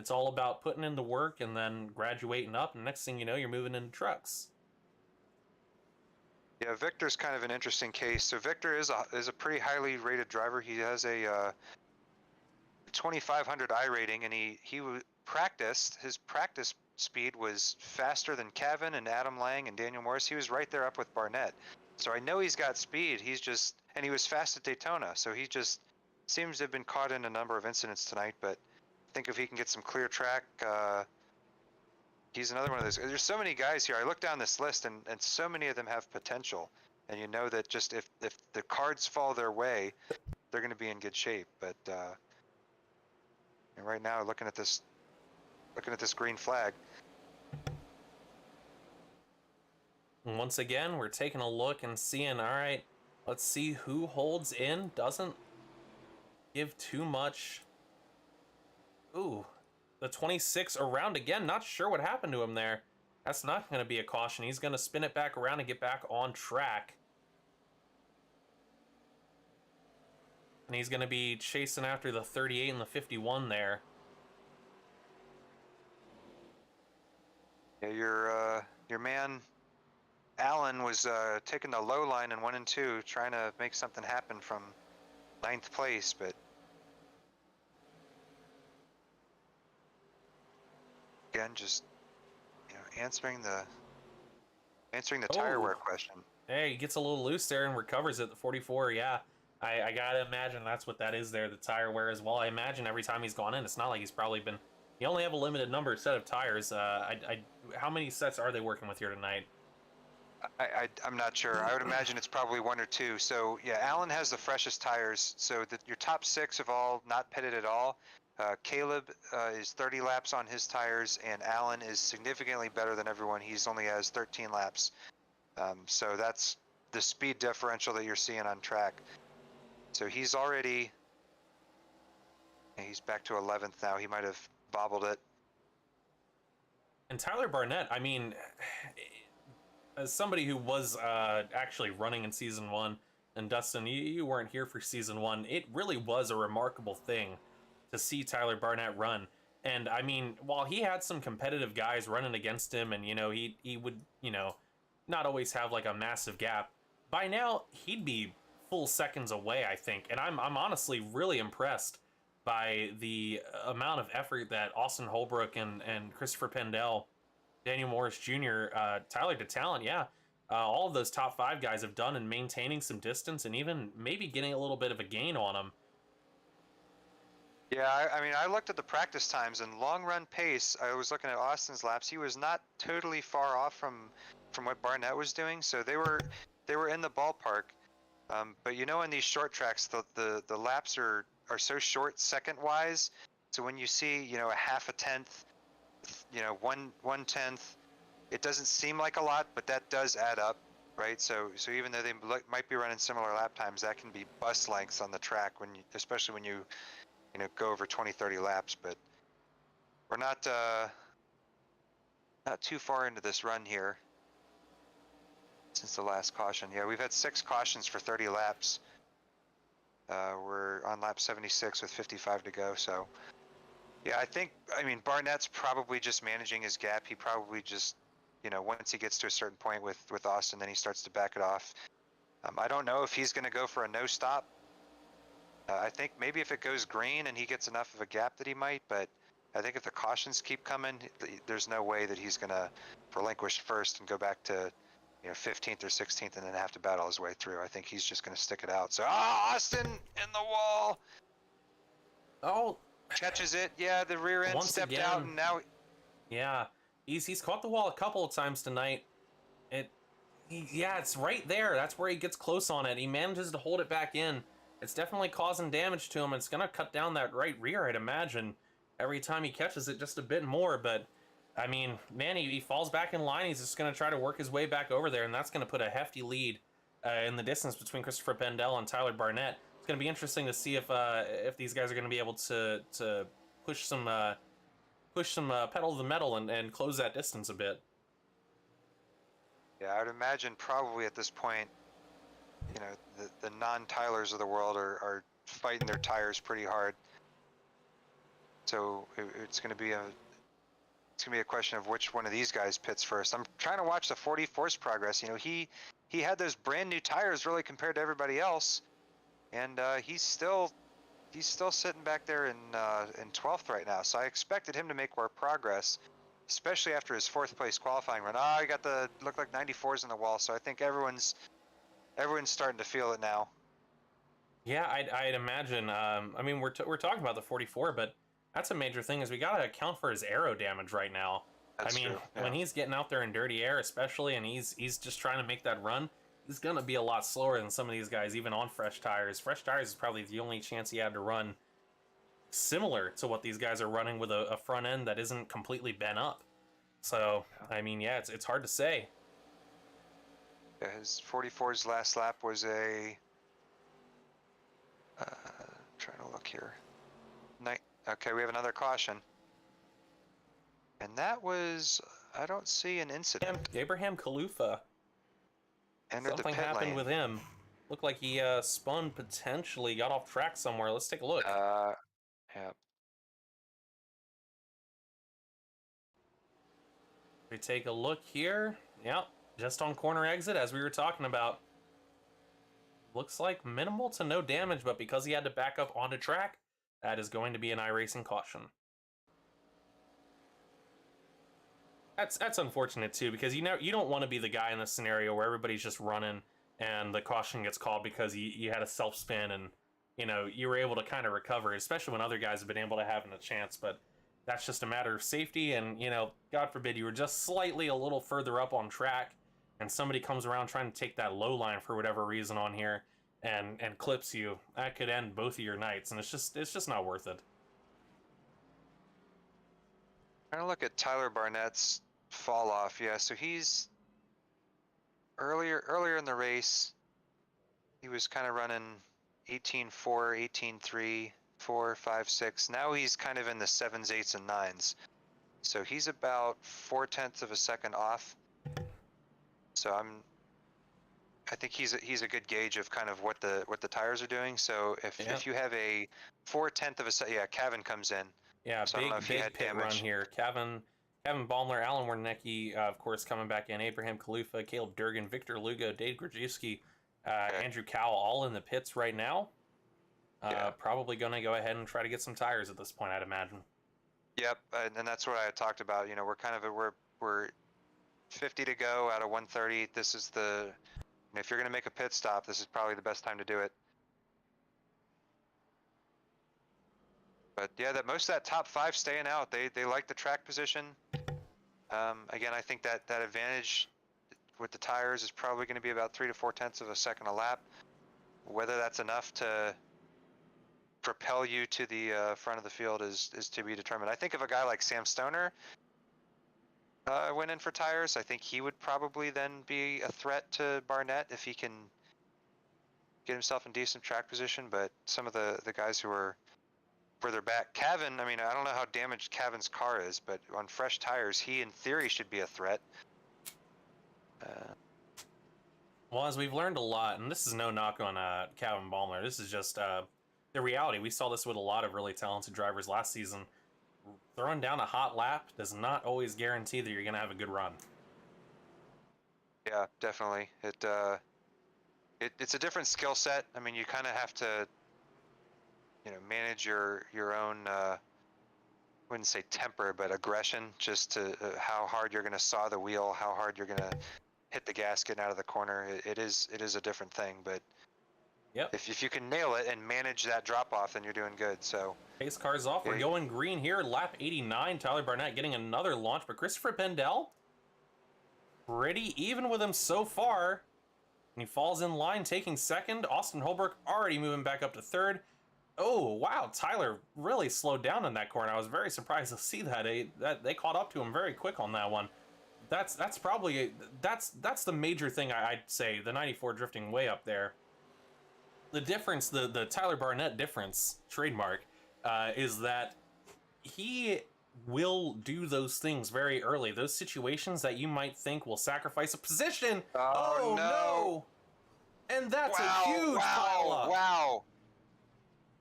all about putting in the work and then graduating up, and next thing you know, you're moving into trucks. Yeah, Victor's kind of an interesting case. So Victor is a pretty highly rated driver. He has a 2500 I rating, and he practiced. His practice speed was faster than Kevin and Adam Lang and Daniel Morris. He was right there up with Barnett. So I know he's got speed. And he was fast at Daytona. So he just seems to have been caught in a number of incidents tonight. But I think if he can get some clear track, he's another one of those. There's so many guys here. I look down this list, and so many of them have potential. And you know that just if the cards fall their way, they're going to be in good shape. But and right now, looking at this green flag. Once again, we're taking a look and seeing, all right, let's see who holds in, doesn't give too much. Ooh, the 26 around again. Not sure what happened to him there. That's not going to be a caution. He's going to spin it back around and get back on track. And he's going to be chasing after the 38 and the 51 there. Yeah, your man Allen was taking the low line in 1 and 2, trying to make something happen from 9th place, but again, just answering the tire wear question. Hey, he gets a little loose there and recovers at the 44. Yeah, I gotta imagine that's what that is there, the tire wear as well. I imagine every time he's gone in, it's not like he's probably been. You only have a limited number set of tires. How many sets are they working with here tonight? I'm not sure. I would imagine it's probably 1 or 2. So yeah, Allen has the freshest tires. So your top 6 have all not pitted at all. Caleb is 30 laps on his tires, and Allen is significantly better than everyone. He's only has 13 laps. So that's the speed differential that you're seeing on track. So he's back to 11th now. He might have bobbled it. And Tyler Barnett, I mean, as somebody who was actually running in season 1, and Dustin, you weren't here for season 1, it really was a remarkable thing to see Tyler Barnett run. And I mean, while he had some competitive guys running against him, and he would not always have like a massive gap, by now he'd be full seconds away, I think. And I'm honestly really impressed by the amount of effort that Austin Holbrook and Christopher Pendel, Daniel Morris Jr., Tyler DeTalent, yeah, all of those top 5 guys have done in maintaining some distance and even maybe getting a little bit of a gain on them. Yeah, I mean, I looked at the practice times and long run pace. I was looking at Austin's laps. He was not totally far off from what Barnett was doing, so they were in the ballpark. But in these short tracks, the laps are so short second wise. So when you see a half a tenth, 1/10, it doesn't seem like a lot, but that does add up, right? So even though they might be running similar lap times, that can be bus lengths on the track especially when you go over 20-30 laps. But we're not too far into this run here since the last caution. Yeah, we've had 6 cautions for 30 laps. We're on lap 76 with 55 to go. So yeah, I mean, Barnett's probably just managing his gap. He probably just, once he gets to a certain point with Austin, then he starts to back it off. I don't know if he's going to go for a no stop. I think maybe if it goes green and he gets enough of a gap that he might, but I think if the cautions keep coming, there's no way that he's going to relinquish first and go back to 15th or 16th and then have to battle his way through. I think he's just going to stick it out. So Austin in the wall. Oh, catches it. Yeah, the rear end stepped again out, and now. Yeah, he's caught the wall a couple of times tonight. Yeah, it's right there. That's where he gets close on it. He manages to hold it back in. It's definitely causing damage to him. It's gonna cut down that right rear, I'd imagine, every time he catches it just a bit more. But I mean, man, he falls back in line. He's just gonna try to work his way back over there, and that's gonna put a hefty lead in the distance between Christopher Pendel and Tyler Barnett. It's going to be interesting to see if these guys are going to be able to push some pedal to the metal and close that distance a bit. Yeah, I would imagine probably at this point, the non-Tylers of the world are fighting their tires pretty hard. So it's going to be a question of which one of these guys pits first. I'm trying to watch the 44's progress. He had those brand new tires really compared to everybody else. And he's still sitting back there in 12th right now. So I expected him to make more progress, especially after his 4th place qualifying run. He got look like 94s in the wall. So I think everyone's starting to feel it now. Yeah, I'd imagine. I mean, we're talking about the 44, but that's a major thing. Is we got to account for his aero damage right now. That's true. Yeah. When he's getting out there in dirty air, especially, and he's just trying to make that run, he's going to be a lot slower than some of these guys, even on fresh tires. Fresh tires is probably the only chance he had to run similar to what these guys are running with a front end that isn't completely bent up. So, I mean, yeah, it's hard to say. Yeah, his 44's last lap was a... trying to look here. Okay, we have another caution. And that was... I don't see an incident. Abraham Kalufa. Something happened with him. Looked like he spun potentially, got off track somewhere. Let's take a look. Yeah. We take a look here. Yep, just on corner exit, as we were talking about. Looks like minimal to no damage, but because he had to back up onto track, that is going to be an iRacing caution. That's unfortunate too, because you don't want to be the guy in this scenario where everybody's just running and the caution gets called because you had a self spin and you were able to kind of recover, especially when other guys have been able to have a chance. But that's just a matter of safety, and God forbid you were just slightly a little further up on track and somebody comes around trying to take that low line for whatever reason on here and clips you. That could end both of your nights, and it's just not worth it. Trying to look at Tyler Barnett's fall off. Yeah, so he's earlier in the race, he was kind of running 18.4, 18.3, 4, 5, 6. Now he's kind of in the 7s, 8s, and 9s. So he's about 0.4 of a second off. So I think he's a good gauge of kind of what the tires are doing. So if you have a 0.4 of a second, yeah, Kevin comes in. Yeah, so big pit run here. Kevin Baumler, Alan Wernicke, of course, coming back in. Abraham Kalufa, Caleb Durgan, Victor Lugo, Dave Grajewski, Andrew Cowell, all in the pits right now. Probably going to go ahead and try to get some tires at this point, I'd imagine. Yep, and that's what I had talked about. We're kind of we're 50 to go out of 130. This is if you're going to make a pit stop, this is probably the best time to do it. But yeah, most of that top 5 staying out. They like the track position. Again, I think that advantage with the tires is probably going to be about 3 to 0.4 of a second a lap. Whether that's enough to propel you to the front of the field is to be determined. I think if a guy like Sam Stoner went in for tires, I think he would probably then be a threat to Barnett if he can get himself in decent track position. But some of the guys who are further back, Cavan, I mean, I don't know how damaged Cavan's car is, but on fresh tires, he in theory should be a threat. Well, as we've learned a lot, and this is no knock on Calvin Baumler, this is just the reality. We saw this with a lot of really talented drivers last season. Throwing down a hot lap does not always guarantee that you're going to have a good run. Yeah, definitely. It's a different skill set. I mean, you kind of have to manage your own wouldn't say temper, but aggression, just to how hard you're going to saw the wheel, how hard you're going to hit the gas getting out of the corner. It is a different thing, but yep. If you can nail it and manage that drop off, then you're doing good. So pace cars off. We're going green here. Lap 89. Tyler Barnett getting another launch, but Christopher Pendel pretty even with him so far. And he falls in line, taking second. Austin Holbrook already moving back up to third. Oh, wow. Tyler really slowed down in that corner. I was very surprised to see that. They caught up to him very quick on that one. That's probably that's the major thing I'd say. The 94 drifting way up there. The difference, the Tyler Barnett difference, trademark, is that he will do those things very early. Those situations that you might think will sacrifice a position. Oh no! And that's a huge pile up. Wow.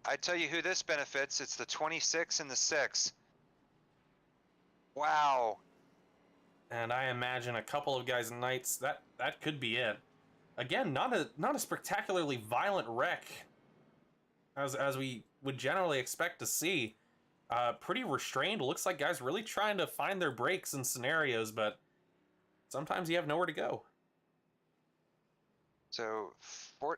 I tell you who this benefits. It's the 26 and the 6. Wow. And I imagine a couple of guys' nights, that could be it. Again, not a spectacularly violent wreck as we would generally expect to see. Pretty restrained. Looks like guys really trying to find their brakes in scenarios, but sometimes you have nowhere to go. So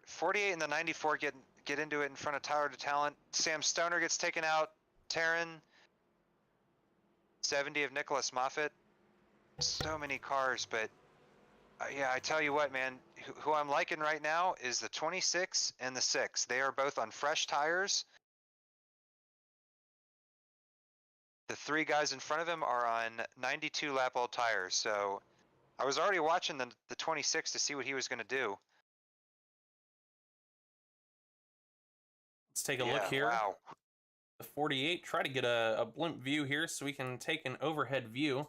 48 and the 94 get into it in front of Tyler DeTalent. Sam Stoner gets taken out. Taryn. 70 of Nicholas Moffitt. So many cars, but yeah, I tell you what, man, who I'm liking right now is the 26 and the 6. They are both on fresh tires. The 3 guys in front of him are on 92 lap old tires. So I was already watching the 26 to see what he was going to do. Let's take a look here. Wow. The 48, try to get a blimp view here so we can take an overhead view.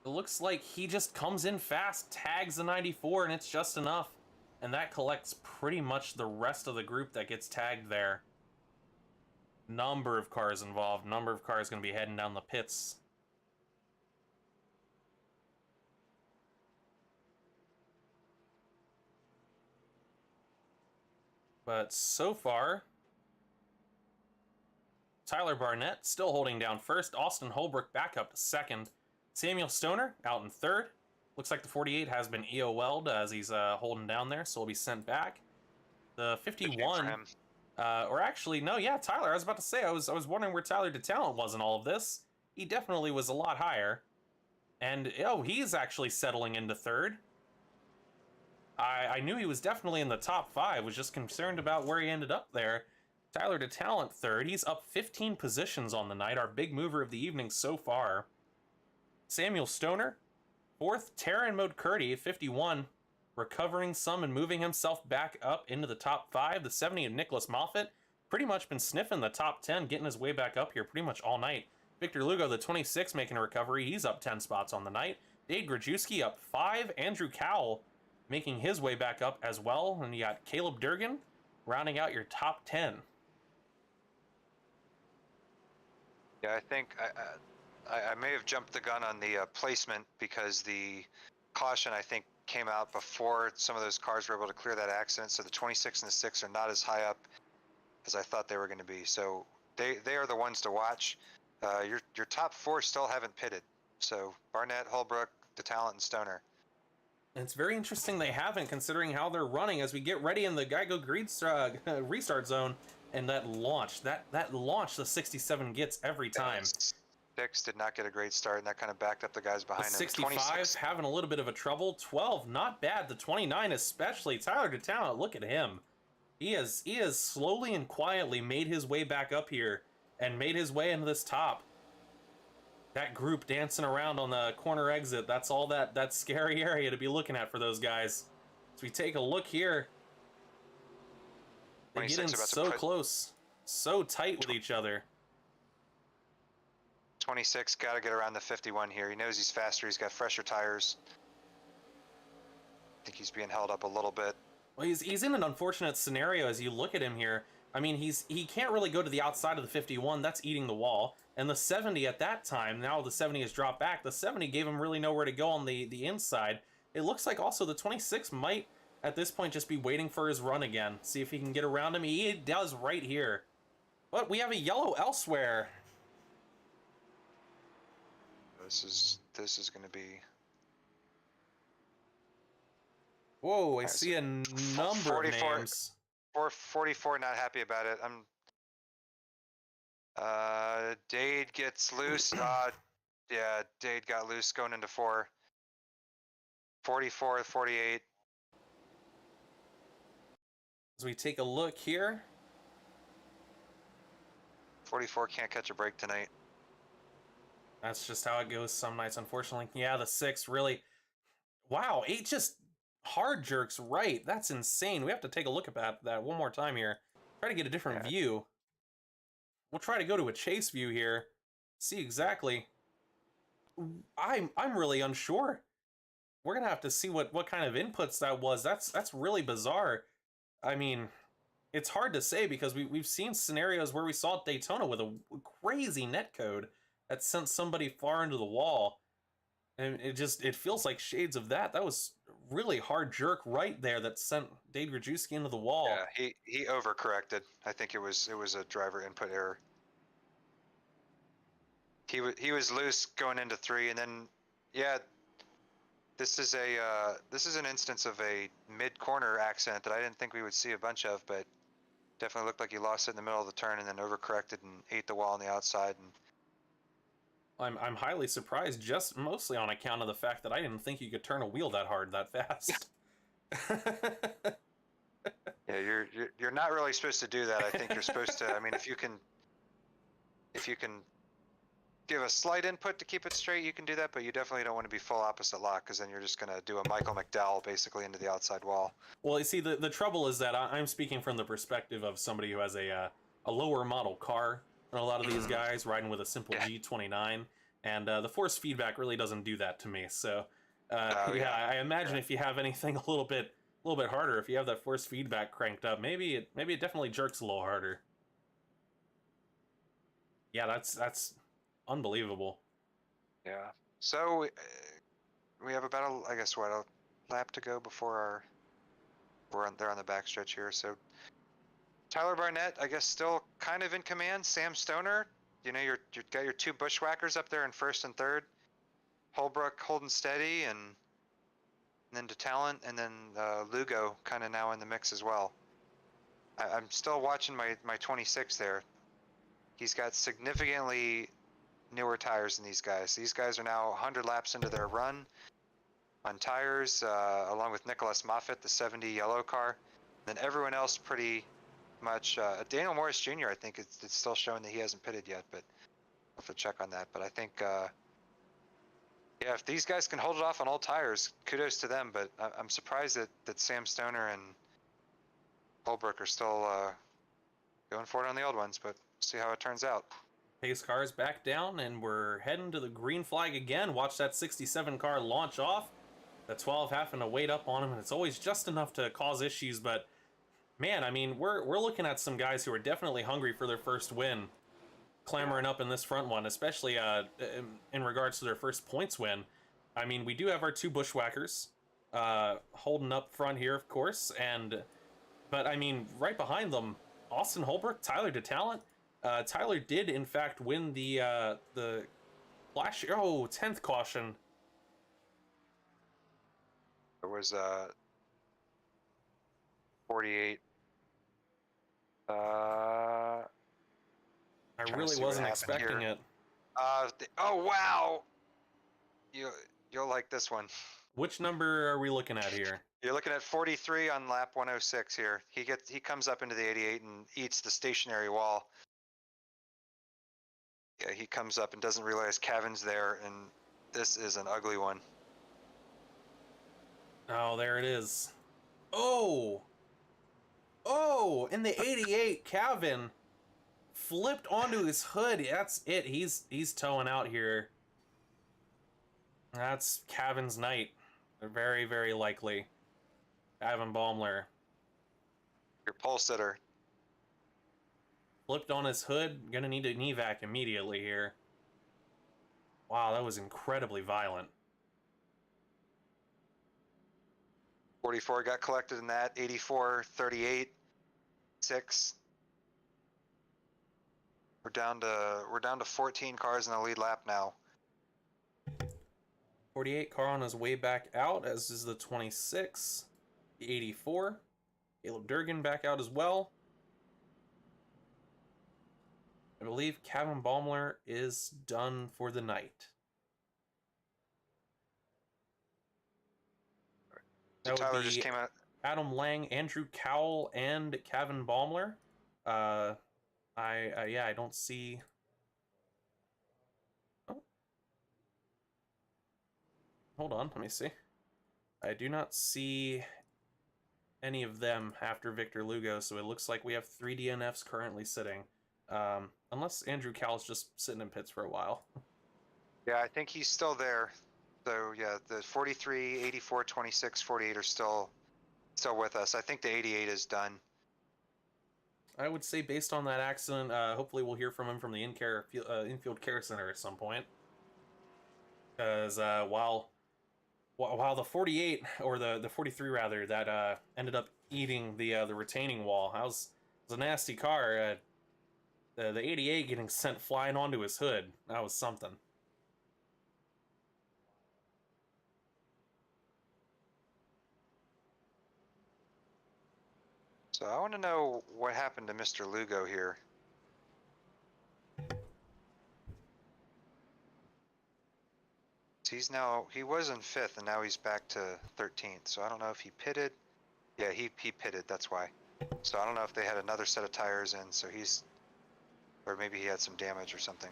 It looks like he just comes in fast, tags the 94, and it's just enough. And that collects pretty much the rest of the group that gets tagged there. Number of cars involved, number of cars going to be heading down the pits. But so far, Tyler Barnett still holding down first. Austin Holbrook back up to second. Samuel Stoner out in third. Looks like the 48 has been EOL'd as he's holding down there, so he'll be sent back. The 51, or actually, no, yeah, Tyler, I was about to say, I was wondering where Tyler DeTalent was in all of this. He definitely was a lot higher. And, oh, he's actually settling into third. I knew he was definitely in the top 5, was just concerned about where he ended up there. Tyler DeTalent third. He's up 15 positions on the night, our big mover of the evening so far. Samuel Stoner, fourth. Taryn Modcurdy, 51, recovering some and moving himself back up into the top 5. The 70 of Nicholas Moffett, pretty much been sniffing the top 10, getting his way back up here pretty much all night. Victor Lugo, the 26, making a recovery. He's up 10 spots on the night. Dade Grajewski up 5. Andrew Cowell making his way back up as well. And you got Caleb Durgan rounding out your top 10. Yeah, I think I may have jumped the gun on the placement because the caution, I think, came out before some of those cars were able to clear that accident. So the 26 and the 6 are not as high up as I thought they were going to be. So they are the ones to watch. Your top 4 still haven't pitted. So Barnett, Holbrook, DeTalent, and Stoner. And it's very interesting they haven't, considering how they're running as we get ready in the Geico Green restart zone. And that launch, that launch the 67 gets every time. 6 did not get a great start, and that kind of backed up the guys behind him. 65 26 having a little bit of a trouble. 12 not bad. The 29 especially. Tyler DeTalent, look at him. He has slowly and quietly made his way back up here and made his way into this top. That group dancing around on the corner exit, that's all that scary area to be looking at for those guys. As we take a look here, they get in so close, so tight with each other. 26 got to get around the 51 here. He knows he's faster. He's got fresher tires. I think he's being held up a little bit. Well, he's in an unfortunate scenario as you look at him here. I mean, he can't really go to the outside of the 51. That's eating the wall. And the 70 at that time, now the 70 has dropped back. The 70 gave him really nowhere to go on the inside. It looks like also the 26 might, at this point, just be waiting for his run again. See if he can get around him. He does right here. But we have a yellow elsewhere. This is going to be... Whoa, I see a number of names. 44 not happy about it. Dade gets loose. Yeah, Dade got loose going into 4. 44, 48. As we take a look here. 44 can't catch a break tonight. That's just how it goes some nights, unfortunately. Yeah, the 6 really... Wow, 8 just hard jerks right. That's insane. We have to take a look at that one more time here. Try to get a different view. We'll try to go to a chase view here. See exactly. I'm really unsure. We're gonna have to see what kind of inputs that was. That's really bizarre. I mean, it's hard to say because we've seen scenarios where we saw Daytona with a crazy netcode that sent somebody far into the wall. And it feels like shades of that. That was really hard jerk right there that sent Dade Grajewski into the wall. Yeah, he overcorrected. I think it was a driver input error. He was loose going into 3, and then yeah, this is an instance of a mid corner accident that I didn't think we would see a bunch of, but definitely looked like he lost it in the middle of the turn and then overcorrected and ate the wall on the outside. And I'm highly surprised, just mostly on account of the fact that I didn't think you could turn a wheel that hard that fast. Yeah, you're not really supposed to do that. I think you're supposed to. I mean, if you can give a slight input to keep it straight, you can do that. But you definitely don't want to be full opposite lock, because then you're just going to do a Michael McDowell basically into the outside wall. Well, you see, the trouble is that I'm speaking from the perspective of somebody who has a lower model car. And a lot of these guys riding with a simple G29, and the force feedback really doesn't do that to me. So, I imagine if you have anything a little bit harder, if you have that force feedback cranked up, maybe it definitely jerks a little harder. Yeah, that's unbelievable. Yeah. So we have about a lap to go before they're on the backstretch here. So Tyler Barnett, I guess, still kind of in command. Sam Stoner, you know, you've got your two bushwhackers up there in first and third. Holbrook holding steady, and then DeTalent, and then Lugo kind of now in the mix as well. I'm still watching my 26 there. He's got significantly newer tires than these guys. These guys are now 100 laps into their run on tires, along with Nicholas Moffitt, the 70 yellow car. Then everyone else pretty much. Daniel Morris Jr., I think it's still showing that he hasn't pitted yet, but I'll have to check on that. But I think, yeah, if these guys can hold it off on old tires, kudos to them. But I'm surprised that Sam Stoner and Holbrook are still going for it on the old ones, but see how it turns out. Pace cars back down, and we're heading to the green flag again. Watch that 67 car launch off. The 12 having to wait up on him, and it's always just enough to cause issues. But man, I mean, we're looking at some guys who are definitely hungry for their first win, clamoring up in this front one, especially in regards to their first points win. I mean, we do have our two bushwhackers holding up front here, of course, but I mean, right behind them, Austin Holbrook, Tyler DeTalent. Tyler did, in fact, win the flash. 10th caution. There was 48. I really wasn't expecting it. Oh wow! You'll like this one. Which number are we looking at here? You're looking at 43 on lap 106 here. He comes up into the 88 and eats the stationary wall. Yeah, he comes up and doesn't realize Kevin's there, and this is an ugly one. Oh, there it is. Oh, in the 88, Kevin flipped onto his hood. That's it. He's towing out here. That's Kevin's night. Very, very likely. Kevin Baumler. Your pole sitter. Flipped on his hood. Gonna need an evac immediately here. Wow, that was incredibly violent. 44 got collected in that. 84, 38, 6. We're down to 14 cars in the lead lap now. 48 car on his way back out, as is the 26. The 84. Caleb Durgan back out as well. I believe Kevin Baumler is done for the night. So Tyler just came out. Adam Lang, Andrew Cowell, and Kevin Baumler. I don't see. Oh. Hold on, let me see. I do not see any of them after Victor Lugo, so it looks like we have 3 DNFs currently sitting. Unless Andrew Cowell's just sitting in pits for a while. Yeah, I think he's still there. So yeah, the 43, 84, 26, 48 are still with us. I think the 88 is done. I would say based on that accident, hopefully we'll hear from him from the infield care center at some point. Because while the 48 or the 43 rather that ended up eating the retaining wall, that was a nasty car. The 88 getting sent flying onto his hood. That was something. So I want to know what happened to Mr. Lugo here. He was in 5th and now he's back to 13th. So I don't know if he pitted. Yeah, he pitted, that's why. So I don't know if they had another set of tires in, so or maybe he had some damage or something.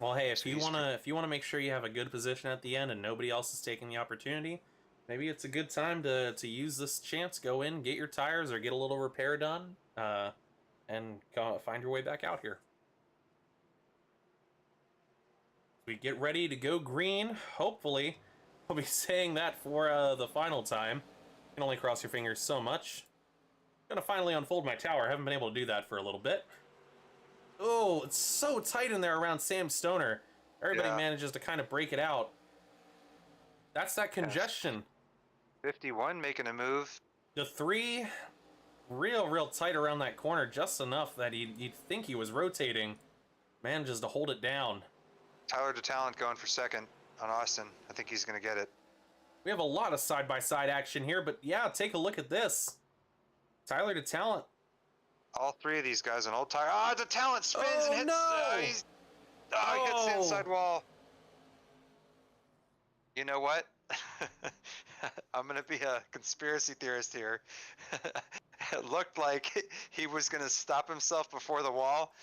Well, hey, if you wanna make sure you have a good position at the end and nobody else is taking the opportunity, maybe it's a good time to use this chance. Go in, get your tires, or get a little repair done, and find your way back out here. We get ready to go green. Hopefully, I'll be saying that for the final time. You can only cross your fingers so much. I'm gonna finally unfold my tower. I haven't been able to do that for a little bit. Oh, it's so tight in there around Sam Stoner. Everybody manages to kind of break it out. That's that congestion. 51 making a move. The 3 real tight around that corner, just enough that you'd think he was rotating. Manages to hold it down. Tyler DeTalent going for second on Austin. I think he's going to get it. We have a lot of side-by-side action here, but yeah, take a look at this. Tyler DeTalent. All three of these guys on old tire. Ah, DeTalent spins and hits. No! He hits the inside wall. You know what? I'm going to be a conspiracy theorist here. It looked like he was going to stop himself before the wall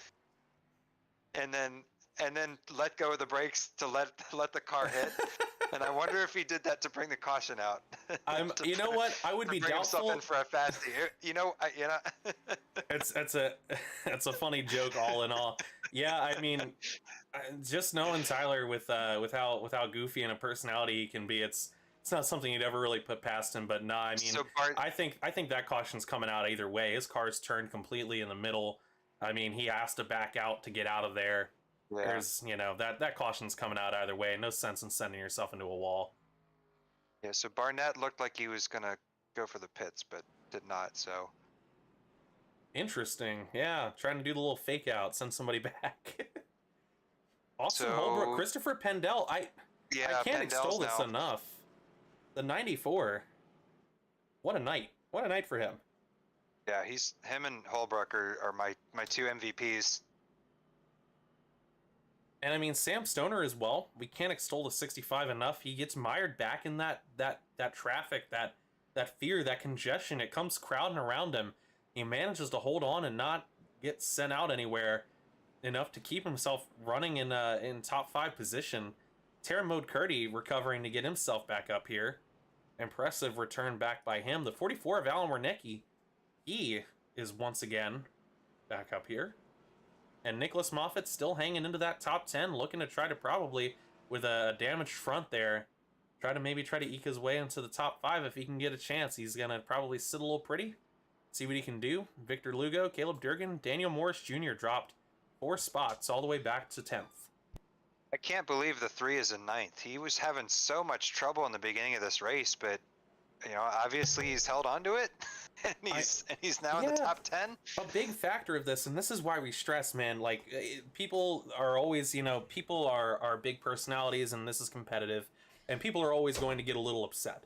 and then let go of the brakes to let the car hit. And I wonder if he did that to bring the caution out. You know what? I would be doubtful. In for a fasty. It's a funny joke all in all. Yeah, I mean, just knowing Tyler with how goofy and a personality he can be, it's not something you'd ever really put past him. But nah, I mean, I think that caution's coming out either way. His car's turned completely in the middle. I mean, he has to back out to get out of there. Yeah. There's, that caution's coming out either way. No sense in sending yourself into a wall. Yeah, so Barnett looked like he was going to go for the pits, but did not, so. Interesting. Yeah, trying to do the little fake out, send somebody back. Austin Holbrook, Christopher Pendel. I can't extol this enough. The 94. What a night. What a night for him. Yeah, him and Holbrook are my two MVPs. And I mean, Sam Stoner as well. We can't extol the 65 enough. He gets mired back in that traffic, that fear, that congestion. It comes crowding around him. He manages to hold on and not get sent out anywhere enough to keep himself running in top 5 position. Terran Mode Curdy recovering to get himself back up here. Impressive return back by him. The 44 of Alan Wernicke, he is once again back up here. And Nicholas Moffitt still hanging into that top 10, looking to try to probably, with a damaged front there, try to eke his way into the top 5 if he can get a chance. He's going to probably sit a little pretty, see what he can do. Victor Lugo, Caleb Durgan, Daniel Morris Jr. dropped 4 spots all the way back to 10th. I can't believe the 3 is in 9th. He was having so much trouble in the beginning of this race, but obviously he's held on to it. And he's now in the top 10. A big factor of this, and this is why we stress, man, like, people are always, people are big personalities, and this is competitive, and people are always going to get a little upset.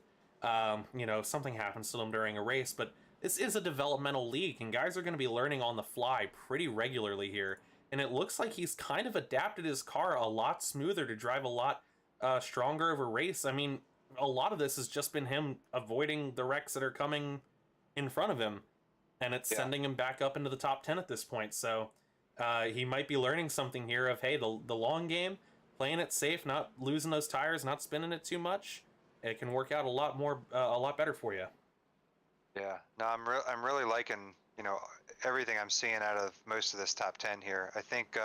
Something happens to them during a race, but this is a developmental league, and guys are going to be learning on the fly pretty regularly here. And it looks like he's kind of adapted his car a lot smoother to drive a lot stronger of a race. I mean, a lot of this has just been him avoiding the wrecks that are coming in front of him, and it's sending him back up into the top 10 at this point. So he might be learning something here of, hey, the long game, playing it safe, not losing those tires, not spinning it too much. It can work out a lot better for you. Yeah, no, I'm really liking everything I'm seeing out of most of this top 10 here. I think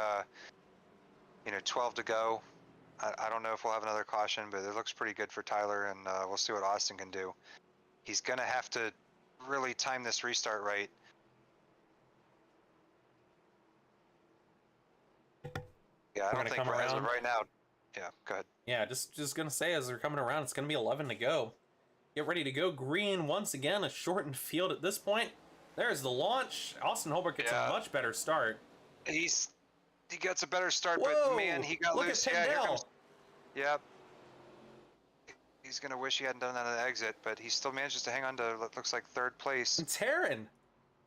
12 to go. I don't know if we'll have another caution, but it looks pretty good for Tyler, and we'll see what Austin can do. He's gonna have to really time this restart right. Yeah, I don't think as of right now. Yeah, go ahead. Yeah, just gonna say, as they're coming around, it's gonna be 11 to go. Get ready to go. Green once again, a shortened field at this point. There's the launch. Austin Holbrook gets a much better start. He gets a better start, but man, he got loose. Yeah, here comes. Yep. He's gonna wish he hadn't done that on the exit, but he still manages to hang on to what looks like 3rd place. And Terran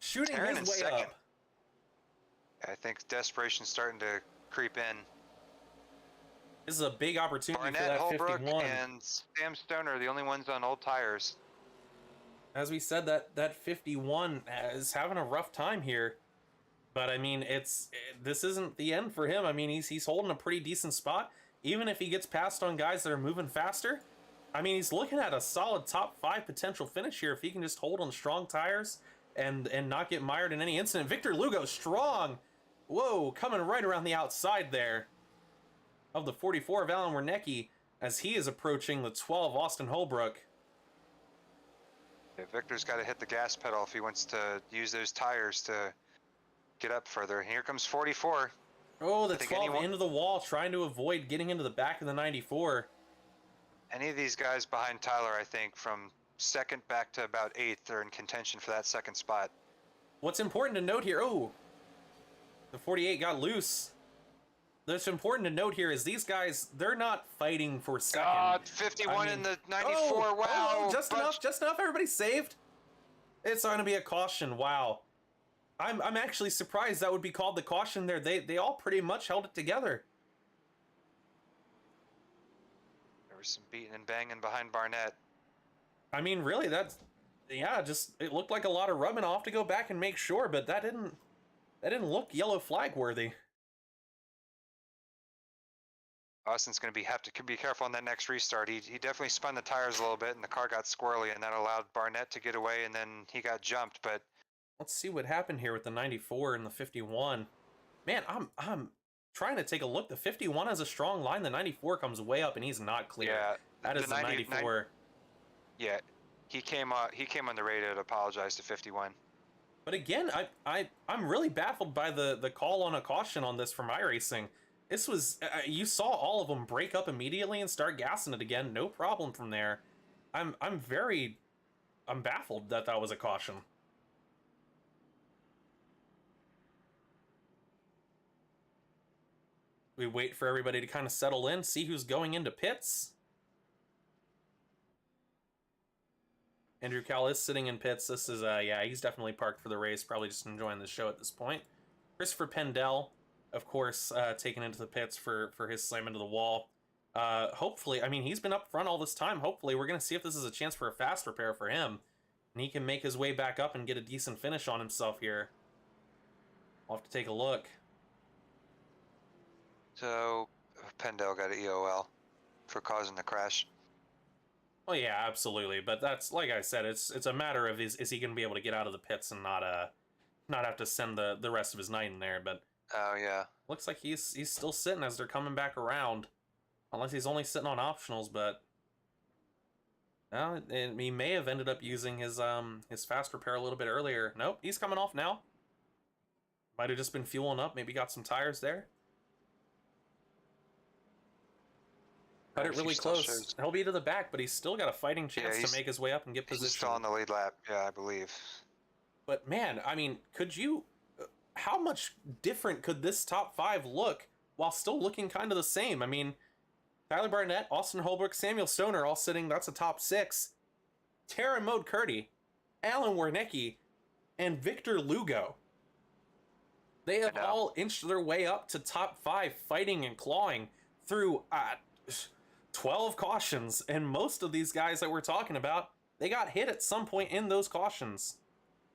shooting his way up. I think desperation's starting to creep in. This is a big opportunity Barnett, for that Holbrook, 51. and Sam Stoner are the only ones on old tires. As we said, that 51 is having a rough time here. But I mean, this isn't the end for him. I mean, he's holding a pretty decent spot. Even if he gets passed on guys that are moving faster, I mean, he's looking at a solid top 5 potential finish here if he can just hold on strong tires and not get mired in any incident. Victor Lugo, strong. Whoa, coming right around the outside there of the 44 of Alan Wernicke as he is approaching the 12 Austin Holbrook. Yeah, Victor's got to hit the gas pedal if he wants to use those tires to get up further. Here comes 44. Oh, the 12 into the wall, trying to avoid getting into the back of the 94. Any of these guys behind Tyler, I think, from 2nd back to about 8th are in contention for that 2nd spot. what's important to note here, oh, the 48 got loose. What's important to note here is these guys, they're not fighting for second. 51 in the 94, wow. Oh, just enough, everybody's saved. It's going to be a caution, wow. I'm actually surprised that would be called the caution there. They all pretty much held it together. There was some beating and banging behind Barnett. I mean, really, yeah, just, it looked like a lot of rubbing. I'll have to go back and make sure, but that didn't look yellow flag worthy. Austin's going to have to be careful on that next restart. He definitely spun the tires a little bit, and the car got squirrely, and that allowed Barnett to get away, and then he got jumped. But let's see what happened here with the 94 and the 51. Man, I'm trying to take a look. The 51 has a strong line. The 94 comes way up, and he's not clear. Yeah, that is the 94. Yeah, he came on the radio to apologize to 51. But again, I'm really baffled by the call on a caution on this from iRacing. This was, you saw all of them break up immediately and start gassing it again. No problem from there. I'm baffled that was a caution. We wait for everybody to kind of settle in, see who's going into pits. Andrew Cal is sitting in pits. This is, yeah, he's definitely parked for the race, probably just enjoying the show at this point. Christopher Pendell, of course, taken into the pits for his slam into the wall. Hopefully, I mean, he's been up front all this time. Hopefully, we're going to see if this is a chance for a fast repair for him. And he can make his way back up and get a decent finish on himself here. I'll have to take a look. So, Pendell got an EOL for causing the crash. Well, yeah, absolutely. But that's, like I said, it's a matter of is he going to be able to get out of the pits and not have to send the rest of his night in there. But oh, yeah. Looks like he's still sitting as they're coming back around. Unless he's only sitting on optionals, but no, and he may have ended up using his fast repair a little bit earlier. Nope, he's coming off now. Might have just been fueling up, maybe got some tires there. Cut it really close. He'll be to the back, but he's still got a fighting chance to make his way up and get position. He's still on the lead lap, yeah, I believe. But man, I mean, how much different could this top 5 look while still looking kind of the same? I mean, Tyler Barnett, Austin Holbrook, Samuel Stoner all sitting, that's a top 6. Tara Mode Curdy, Alan Warnecki, and Victor Lugo. They have all inched their way up to top 5, fighting and clawing through 12 cautions, and most of these guys that we're talking about, they got hit at some point in those cautions.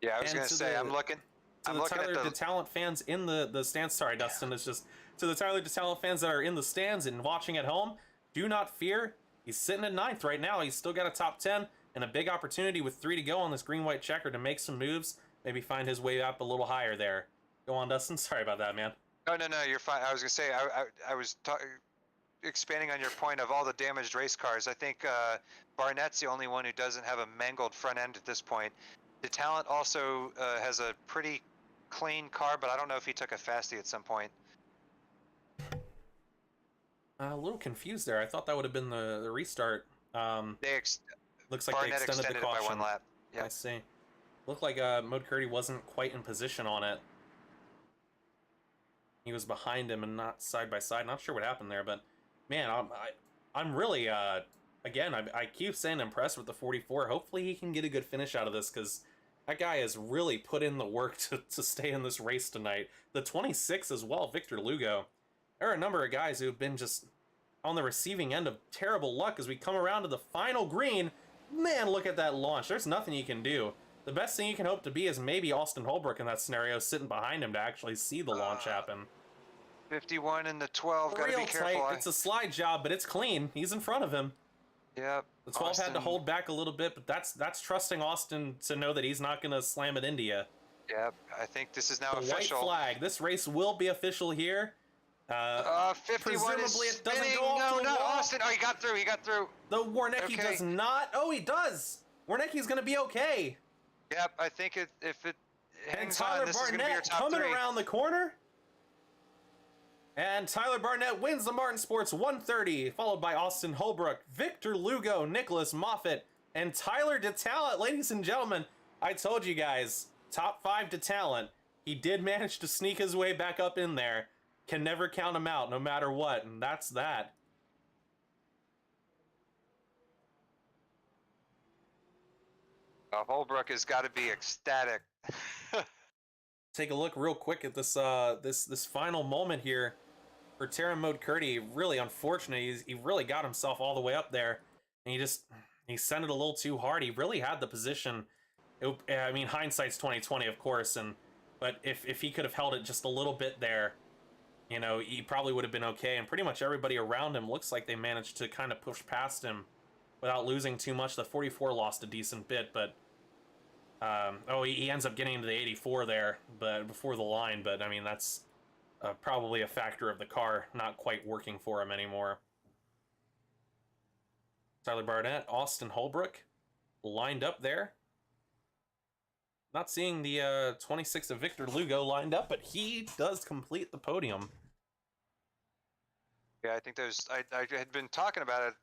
Yeah, I was going to say, I'm looking at the Tyler DeTalent fans in the stands. Sorry, Dustin, it's just to the Tyler DeTalent fans that are in the stands and watching at home, do not fear. He's sitting at 9th right now. He's still got a top 10 and a big opportunity with 3 to go on this green-white checker to make some moves, maybe find his way up a little higher there. Go on, Dustin. Sorry about that, man. No, you're fine. I was going to say, I was expanding on your point of all the damaged race cars. I think Barnett's the only one who doesn't have a mangled front end at this point. DeTalent also has a pretty clean car, but I don't know if he took a fastie at some point. A little confused there. I thought that would have been the restart. Looks like Barnett they extended the caution. It by 1 lap. Yep. I see. Looked like Mode Curdy wasn't quite in position on it. He was behind him and not side by side. Not sure what happened there, but man, I'm really again, I keep saying impressed with the 44. Hopefully he can get a good finish out of this, because that guy has really put in the work to stay in this race tonight. The 26 as well, Victor Lugo. There are a number of guys who have been just on the receiving end of terrible luck as we come around to the final green. Man, look at that launch. There's nothing you can do. The best thing you can hope to be is maybe Austin Holbrook in that scenario, sitting behind him to actually see the launch happen. 51 and the 12, gotta be careful. Tight. It's a slide job, but it's clean. He's in front of him. Yep. The 12 had to hold back a little bit, but that's trusting Austin to know that he's not going to slam it into you. Yep, I think this is now the official. White flag. This race will be official here. 51 is presumably it doesn't spinning. go off No, the wall. Austin. Oh, he got through. The Warnecki does not. Oh, he does. Warnecki's going to be okay. Yep, I think if it hangs Tyler on, this is going to be your top coming 3. around the corner. And Tyler Barnett wins the Martin Sports 130, followed by Austin Holbrook, Victor Lugo, Nicholas Moffitt, and Tyler DeTalent. Ladies and gentlemen, I told you guys, top 5 to talent. He did manage to sneak his way back up in there. Can never count him out, no matter what, and that's that. Holbrook has got to be ecstatic. Take a look real quick at this this final moment here for Terran Mode Curdy. Really unfortunate. He really got himself all the way up there, and he sent it a little too hard. He really had the position. I mean, hindsight's 2020, of course, but if he could have held it just a little bit there, you know, he probably would have been okay. And pretty much everybody around him looks like they managed to kind of push past him without losing too much. The 44 lost a decent bit, but he ends up getting into the 84 there, but before the line. But I mean, that's probably a factor of the car not quite working for him anymore. Tyler Barnett, Austin Holbrook lined up there. Not seeing the 26 of Victor Lugo lined up, but he does complete the podium. Yeah, I think I had been talking about it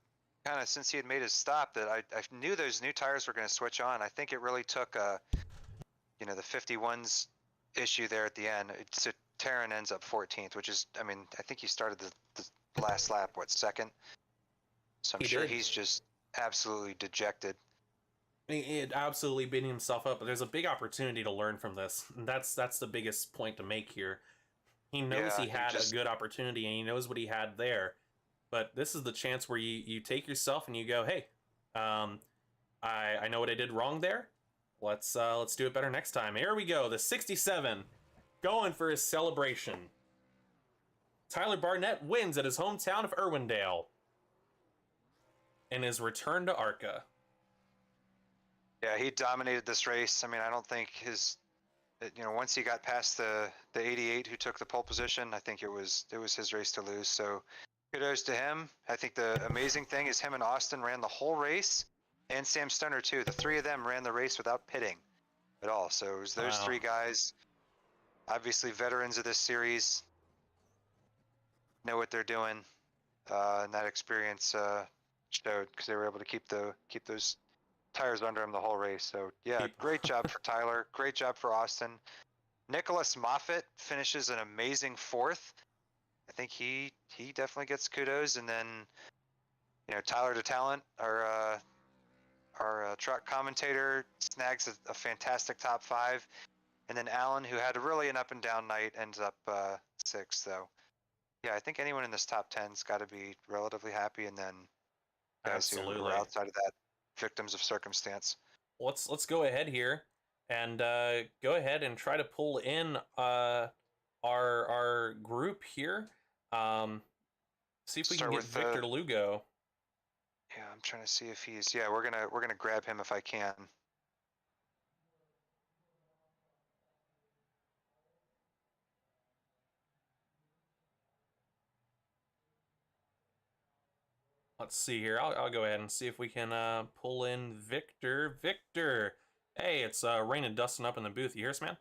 kind of since he had made his stop, that I knew those new tires were going to switch on. I think it really took, the 51's issue there at the end. So Terran ends up 14th, which is, I mean, I think he started the last lap, second? So I'm sure he's just absolutely dejected. He absolutely beating himself up, but there's a big opportunity to learn from this. And that's the biggest point to make here. He knows he had a good opportunity, and he knows what he had there. But this is the chance where you take yourself and you go, hey, I know what I did wrong there. Let's do it better next time. Here we go, the 67 going for his celebration. Tyler Barnett wins at his hometown of Irwindale in his return to ARCA. Yeah, he dominated this race. I mean, I don't think once he got past the 88 who took the pole position, I think it was his race to lose. So kudos to him. I think the amazing thing is him and Austin ran the whole race, and Sam Stunner too. The three of them ran the race without pitting at all. So it was those three guys, obviously veterans of this series, know what they're doing, and that experience showed because they were able to keep those tires under him the whole race. So yeah, great job for Tyler. Great job for Austin. Nicholas Moffitt finishes an amazing 4th. I think he definitely gets kudos. And then, Tyler to Talent, our truck commentator, snags a fantastic top 5. And then Alan, who had really an up and down night, ends up 6th. So yeah, I think anyone in this top 10's got to be relatively happy. And then guys who are outside of that, victims of circumstance. Let's go ahead here and go ahead and try to pull in our group here. See if we can get Victor Lugo. Yeah, I'm trying to see if he's. Yeah, we're gonna grab him if I can. Let's see here. I'll go ahead and see if we can pull in Victor. Victor, hey, it's Rain and Dustin up in the booth. You hear us, man?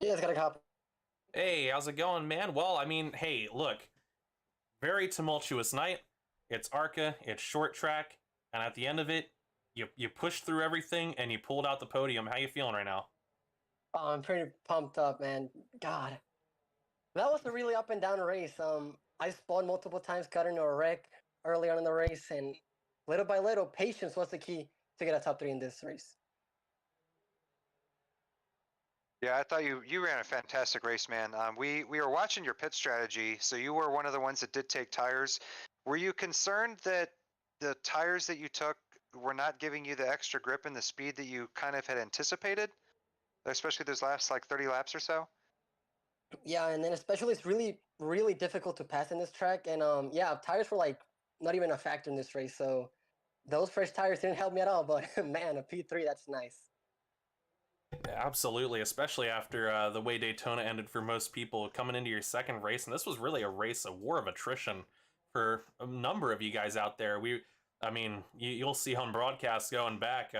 Yeah, it's got a copy. Hey, how's it going, man? Well, I mean, hey, look, very tumultuous night. It's ARCA, it's short track, and at the end of it, you pushed through everything and you pulled out the podium. How you feeling right now? Oh, I'm pretty pumped up, man. God, that was a really up and down race. I spawned multiple times, got into a wreck early on in the race, and little by little, patience was the key to get a top 3 in this race. Yeah, I thought you ran a fantastic race, man. We were watching your pit strategy, so you were one of the ones that did take tires. Were you concerned that the tires that you took were not giving you the extra grip and the speed that you kind of had anticipated, especially those last 30 laps or so? Yeah, and then especially it's really, really difficult to pass in this track. And yeah, tires were not even a factor in this race. So those fresh tires didn't help me at all. But man, a P3, that's nice. Absolutely, especially after the way Daytona ended for most people coming into your second race. And this was really a war of attrition for a number of you guys out there. I mean, you'll see on broadcasts going back,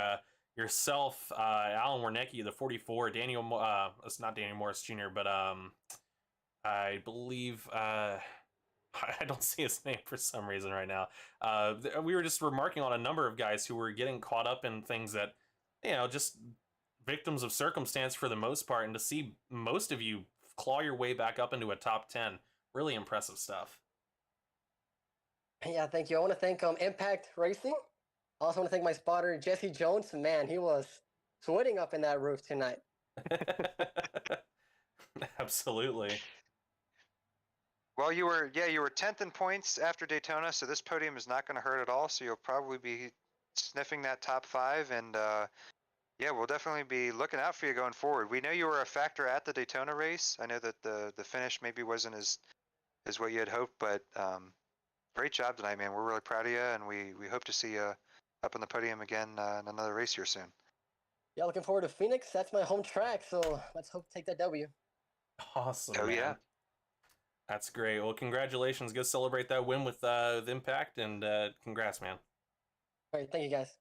yourself, Alan Wernicke, the 44, it's not Daniel Morris Jr., but I believe, I don't see his name for some reason right now. We were just remarking on a number of guys who were getting caught up in things that just victims of circumstance for the most part, and to see most of you claw your way back up into a top 10, really impressive stuff. Yeah, thank you. I want to thank Impact Racing. I also want to thank my spotter, Jesse Jones. Man, he was sweating up in that roof tonight. Absolutely. Well, you were 10th in points after Daytona, so this podium is not going to hurt at all. So you'll probably be sniffing that top 5, and yeah, we'll definitely be looking out for you going forward. We know you were a factor at the Daytona race. I know that the finish maybe wasn't as what you had hoped, but great job tonight, man. We're really proud of you, and we hope to see you up on the podium again in another race here soon. Yeah, looking forward to Phoenix. That's my home track, so let's hope to take that W. Awesome, Oh man. yeah. That's great. Well, congratulations. Go celebrate that win with the Impact, and congrats, man. All right, thank you, guys.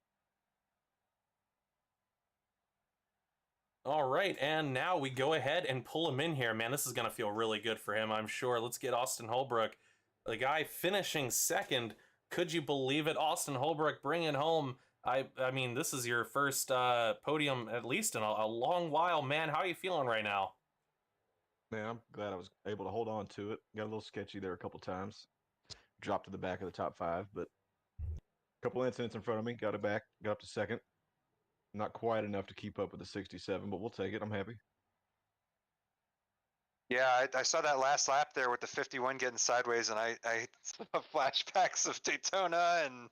All right, and now we go ahead and pull him in here. Man, this is going to feel really good for him, I'm sure. Let's get Austin Holbrook, the guy finishing second. Could you believe it? Austin Holbrook bringing it home. I mean, this is your first podium, at least in a long while, man. How are you feeling right now? Man, I'm glad I was able to hold on to it. Got a little sketchy there a couple times. Dropped to the back of the top 5, but a couple incidents in front of me. Got it back. Got up to second. Not quite enough to keep up with the 67, but we'll take it. I'm happy. Yeah, I saw that last lap there with the 51 getting sideways, and I saw flashbacks of Daytona and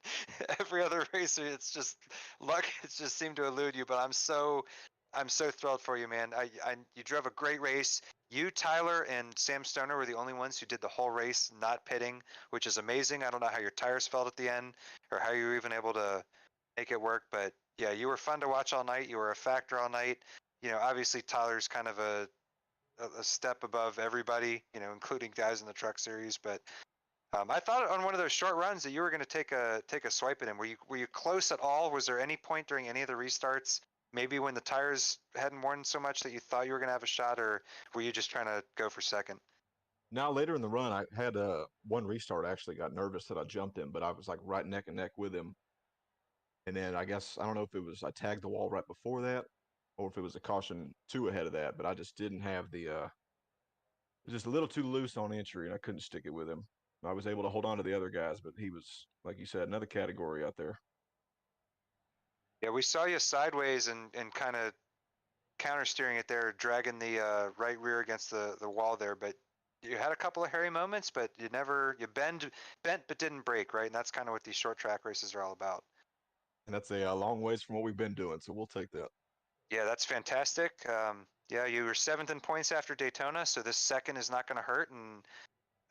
every other race. It's just luck. It just seemed to elude you, but I'm so thrilled for you, man. You drove a great race. You, Tyler, and Sam Stoner were the only ones who did the whole race not pitting, which is amazing. I don't know how your tires felt at the end or how you were even able to make it work, but yeah, you were fun to watch all night. You were a factor all night. Obviously Tyler's kind of a step above everybody, including guys in the truck series. But I thought on one of those short runs that you were going to take a swipe at him. Were you close at all? Was there any point during any of the restarts, maybe when the tires hadn't worn so much, that you thought you were going to have a shot, or were you just trying to go for second? Now, later in the run, I had one restart. I actually got nervous that I jumped him, but I was like right neck and neck with him. And then I guess, I don't know if it was I tagged the wall right before that or if it was a caution 2 ahead of that, but I just didn't have it was just a little too loose on entry, and I couldn't stick it with him. I was able to hold on to the other guys, but he was, like you said, another category out there. Yeah, we saw you sideways and kind of counter steering it there, dragging the right rear against the wall there. But you had a couple of hairy moments, but you bent but didn't break, right? And that's kind of what these short track races are all about. And that's a long ways from what we've been doing, so we'll take that. Yeah, that's fantastic. Yeah, you were 7th in points after Daytona, so this second is not going to hurt. And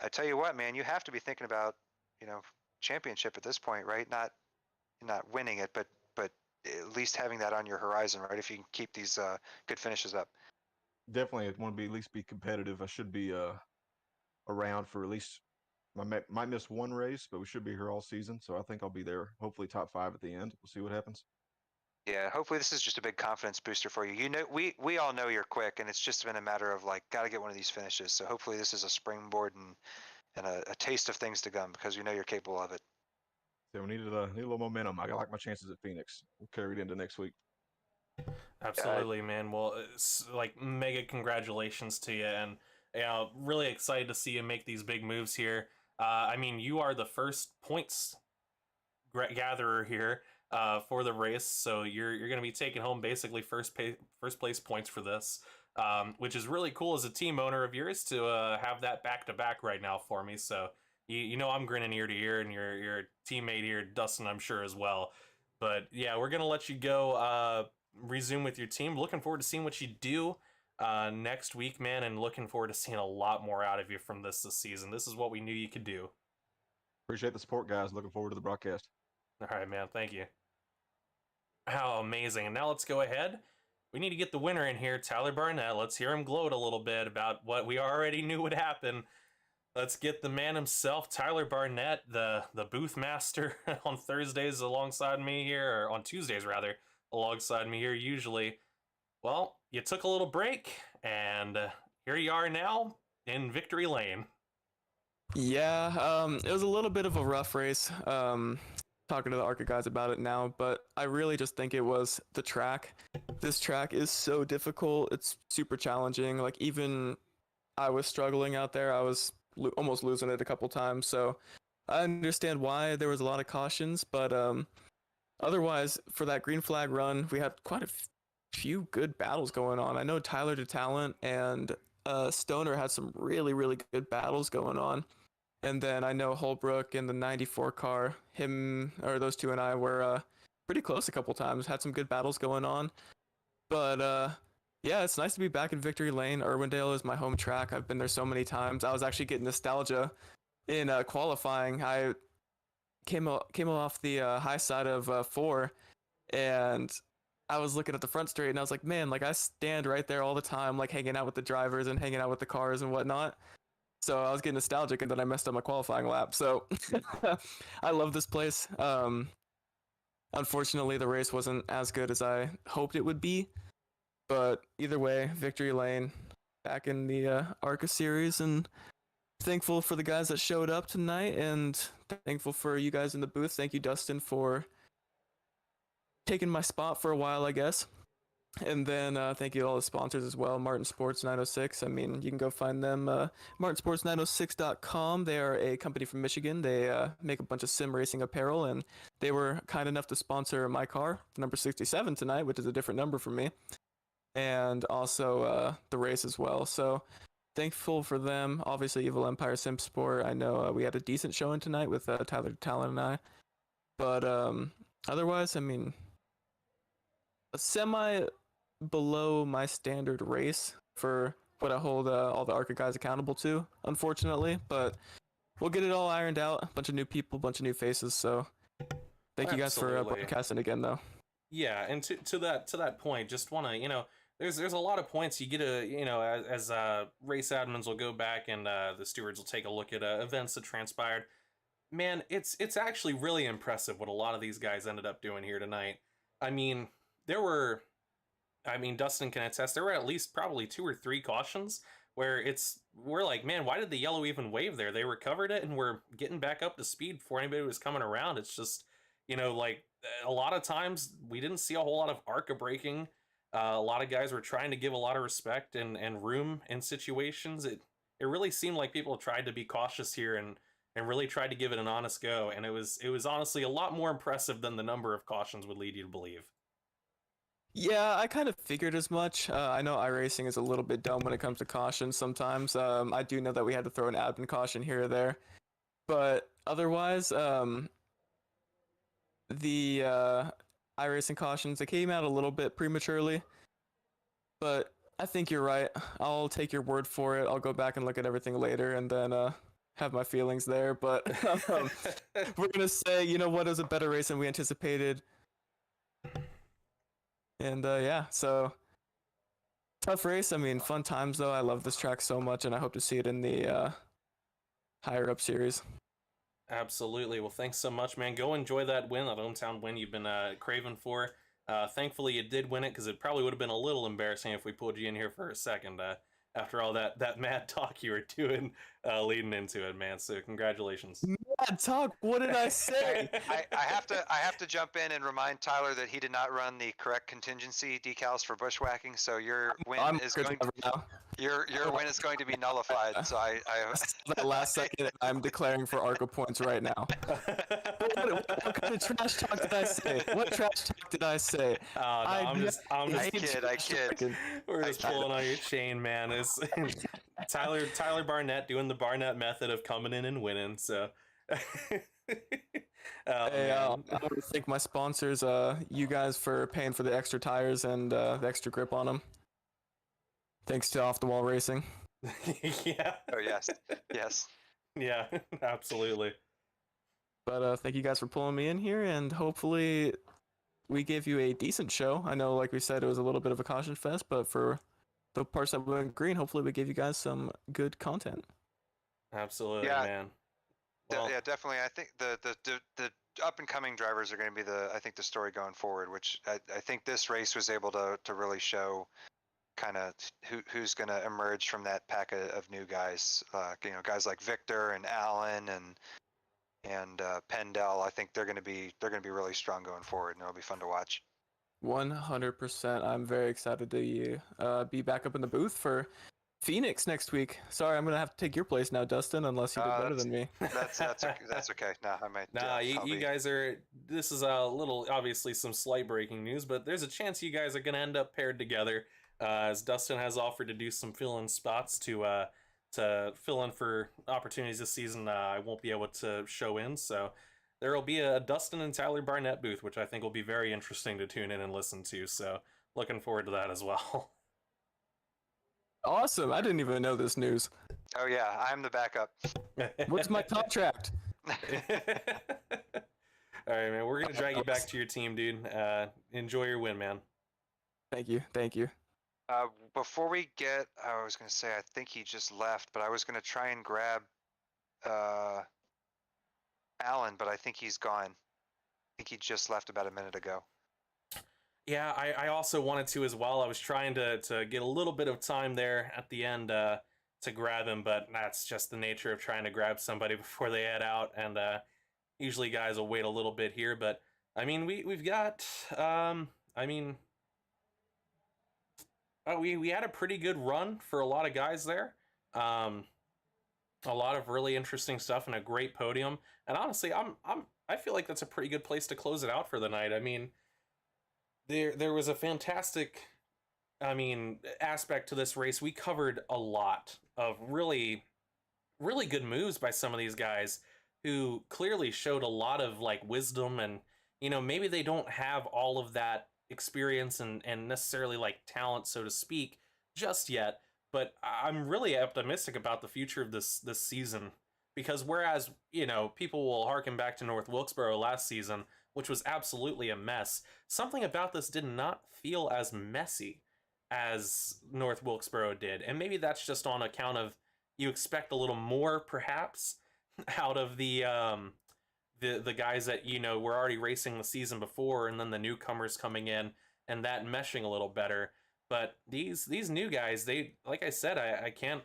I tell you what, man, you have to be thinking about, championship at this point, right? Not winning it, but at least having that on your horizon, right? If you can keep these good finishes up. Definitely, I want to at least be competitive. I should be around for at least. I might miss one race, but we should be here all season, so I think I'll be there. Hopefully, top 5 at the end. We'll see what happens. Yeah, hopefully this is just a big confidence booster for you. We all know you're quick, and it's just been a matter of got to get one of these finishes. So hopefully this is a springboard and a taste of things to come, because we know you're capable of it. So we need a little momentum. I like my chances at Phoenix. We'll carry it into next week. Absolutely, man. Well, it's mega congratulations to you, and really excited to see you make these big moves here. I mean, you are the first points gatherer here for the race, so you're going to be taking home basically first place points for this, which is really cool as a team owner of yours to have that back to back right now for me. So I'm grinning ear to ear, and your teammate here, Dustin, I'm sure as well. But yeah, we're gonna let you go resume with your team. Looking forward to seeing what you do next week, man, and looking forward to seeing a lot more out of you from this season. This is what we knew you could do. Appreciate the support, guys. Looking forward to the broadcast. All right, man. Thank you. How amazing. And now let's go ahead. We need to get the winner in here, Tyler Barnett. Let's hear him gloat a little bit about what we already knew would happen. Let's get the man himself, Tyler Barnett, the booth master on Thursdays alongside me here, or on Tuesdays rather, alongside me here usually. Well, you took a little break, and here you are now in victory lane. Yeah, it was a little bit of a rough race. talking to the ARCA guys about it now, but I really just think it was the track. This track is so difficult. It's super challenging. Like, even I was struggling out there. I was almost losing it a couple times. So I understand why there was a lot of cautions, but otherwise, for that green flag run, we had quite a few good battles going on. I know Tyler to Talent and Stoner had some really, really good battles going on. And then I know Holbrook in the 94 car, those two and I were pretty close a couple times, had some good battles going on. But yeah, it's nice to be back in Victory Lane. Irwindale is my home track. I've been there so many times. I was actually getting nostalgia in qualifying. I came off the high side of 4, and I was looking at the front straight, and I was like, man, like I stand right there all the time, like hanging out with the drivers and hanging out with the cars and whatnot. So I was getting nostalgic, and then I messed up my qualifying lap. So I love this place. Unfortunately, the race wasn't as good as I hoped it would be. But either way, Victory Lane, back in the ARCA series, and thankful for the guys that showed up tonight, and thankful for you guys in the booth. Thank you, Dustin, for taking my spot for a while, I guess. And then thank you to all the sponsors as well. Martin Sports 906. I mean, you can go find them. martinsports906.com. They are a company from Michigan. They make a bunch of sim racing apparel, and they were kind enough to sponsor my car, number 67 tonight, which is a different number for me, and also the race as well. So thankful for them. Obviously, Evil Empire Sim Sport. I know we had a decent showing tonight with Tyler Talon and I. But otherwise, I mean, a semi below my standard race for what I hold all the ARCA guys accountable to, unfortunately. But we'll get it all ironed out. A bunch of new people, a bunch of new faces. So thank you guys for broadcasting again, though. Yeah, and to that point, just want to, there's a lot of points you get to, as race admins will go back and the stewards will take a look at events that transpired. Man, it's actually really impressive what a lot of these guys ended up doing here tonight. I mean, Dustin can attest, there were at least probably 2 or 3 cautions where we're like, man, why did the yellow even wave there? They recovered it and we're getting back up to speed before anybody was coming around. It's just, like a lot of times we didn't see a whole lot of ARCA braking. A lot of guys were trying to give a lot of respect and room in situations. It really seemed like people tried to be cautious here and really tried to give it an honest go. And it was honestly a lot more impressive than the number of cautions would lead you to believe. Yeah, I kind of figured as much. I know iRacing is a little bit dumb when it comes to cautions sometimes. I do know that we had to throw an admin caution here or there. But otherwise, the iRacing cautions, they came out a little bit prematurely. But I think you're right. I'll take your word for it. I'll go back and look at everything later and then have my feelings there. But we're going to say, what is a better race than we anticipated. And yeah, so tough race. I mean, fun times though. I love this track so much, and I hope to see it in the higher up series. Absolutely. Well, thanks so much, man. Go enjoy that win, that hometown win you've been craving for. Thankfully, you did win it, because it probably would have been a little embarrassing if we pulled you in here for a second after all that mad talk you were doing leading into it, man. So congratulations. Mad talk? What did I say? I have to jump in and remind Tyler that he did not run the correct contingency decals for bushwhacking, so your win is going to be nullified. So I that last second, I'm declaring for ARCA points right now. What kind of trash talk did I say? What trash talk did I say? I kid. We're just pulling on your chain, man. It's Tyler Barnett doing the Barnett method of coming in and winning. So, I want to thank my sponsors, you guys, for paying for the extra tires and the extra grip on them. Thanks to Off the Wall Racing. Yeah. Oh yes. Yeah, absolutely. But thank you guys for pulling me in here, and hopefully we gave you a decent show. I know, like we said, it was a little bit of a caution fest, but for the parts that went green, hopefully we gave you guys some good content. Absolutely, yeah, man. Well, yeah, definitely. I think the up and coming drivers are going to be the story going forward, which I think this race was able to really show kind of who's going to emerge from that pack of new guys. Guys like Victor and Alan and and Pendel. I think they're going to be really strong going forward, and it'll be fun to watch. 100%. I'm very excited to be back up in the booth for Phoenix next week. Sorry, I'm gonna have to take your place now, Dustin, unless you did better than me. That's okay. No, I might. Nah, you guys are. This is a little, obviously, some slight breaking news, but there's a chance you guys are going to end up paired together. As Dustin has offered to do some fill-in spots to fill in for opportunities this season. I won't be able to show in, so there will be a Dustin and Tyler Barnett booth, which I think will be very interesting to tune in and listen to. So looking forward to that as well. Awesome! I didn't even know this news. Oh yeah, I'm the backup. What's my contract? All right, man. We're gonna drag you back to your team, dude. Enjoy your win, man. Thank you. Before we get, I was gonna say, I think he just left, but I was gonna try and grab Alan, but I think he's gone. I think he just left about a minute ago. Yeah, I also wanted to as well. I was trying to get a little bit of time there at the end to grab him, but that's just the nature of trying to grab somebody before they head out. And usually guys will wait a little bit here, but I mean we've got we had a pretty good run for a lot of guys there. A lot of really interesting stuff and a great podium. And honestly, I feel like that's a pretty good place to close it out for the night. I mean, there was a fantastic, aspect to this race. We covered a lot of really, really good moves by some of these guys who clearly showed a lot of like wisdom, and maybe they don't have all of that experience and necessarily like talent, so to speak, just yet. But I'm really optimistic about the future of this season, because whereas people will harken back to North Wilkesboro last season, which was absolutely a mess, something about this did not feel as messy as North Wilkesboro did. And maybe that's just on account of you expect a little more, perhaps, out of the guys that were already racing the season before, and then the newcomers coming in, and that meshing a little better. But these new guys, they, like I said, I can't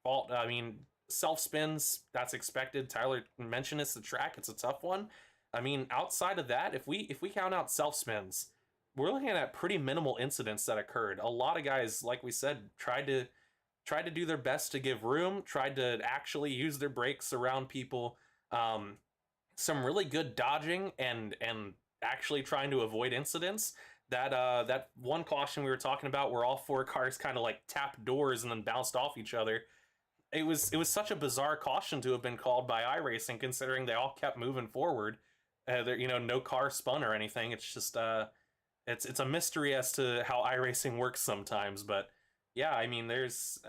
fault. I mean, self spins, that's expected. Tyler mentioned it's the track; it's a tough one. I mean, outside of that, if we count out self spins, we're looking at pretty minimal incidents that occurred. A lot of guys, like we said, tried to do their best to give room, tried to actually use their brakes around people. Some really good dodging and actually trying to avoid incidents. That one caution we were talking about, where all four cars kind of like tapped doors and then bounced off each other. It was such a bizarre caution to have been called by iRacing, considering they all kept moving forward. No car spun or anything. It's just it's a mystery as to how iRacing works sometimes. But yeah, I mean, there's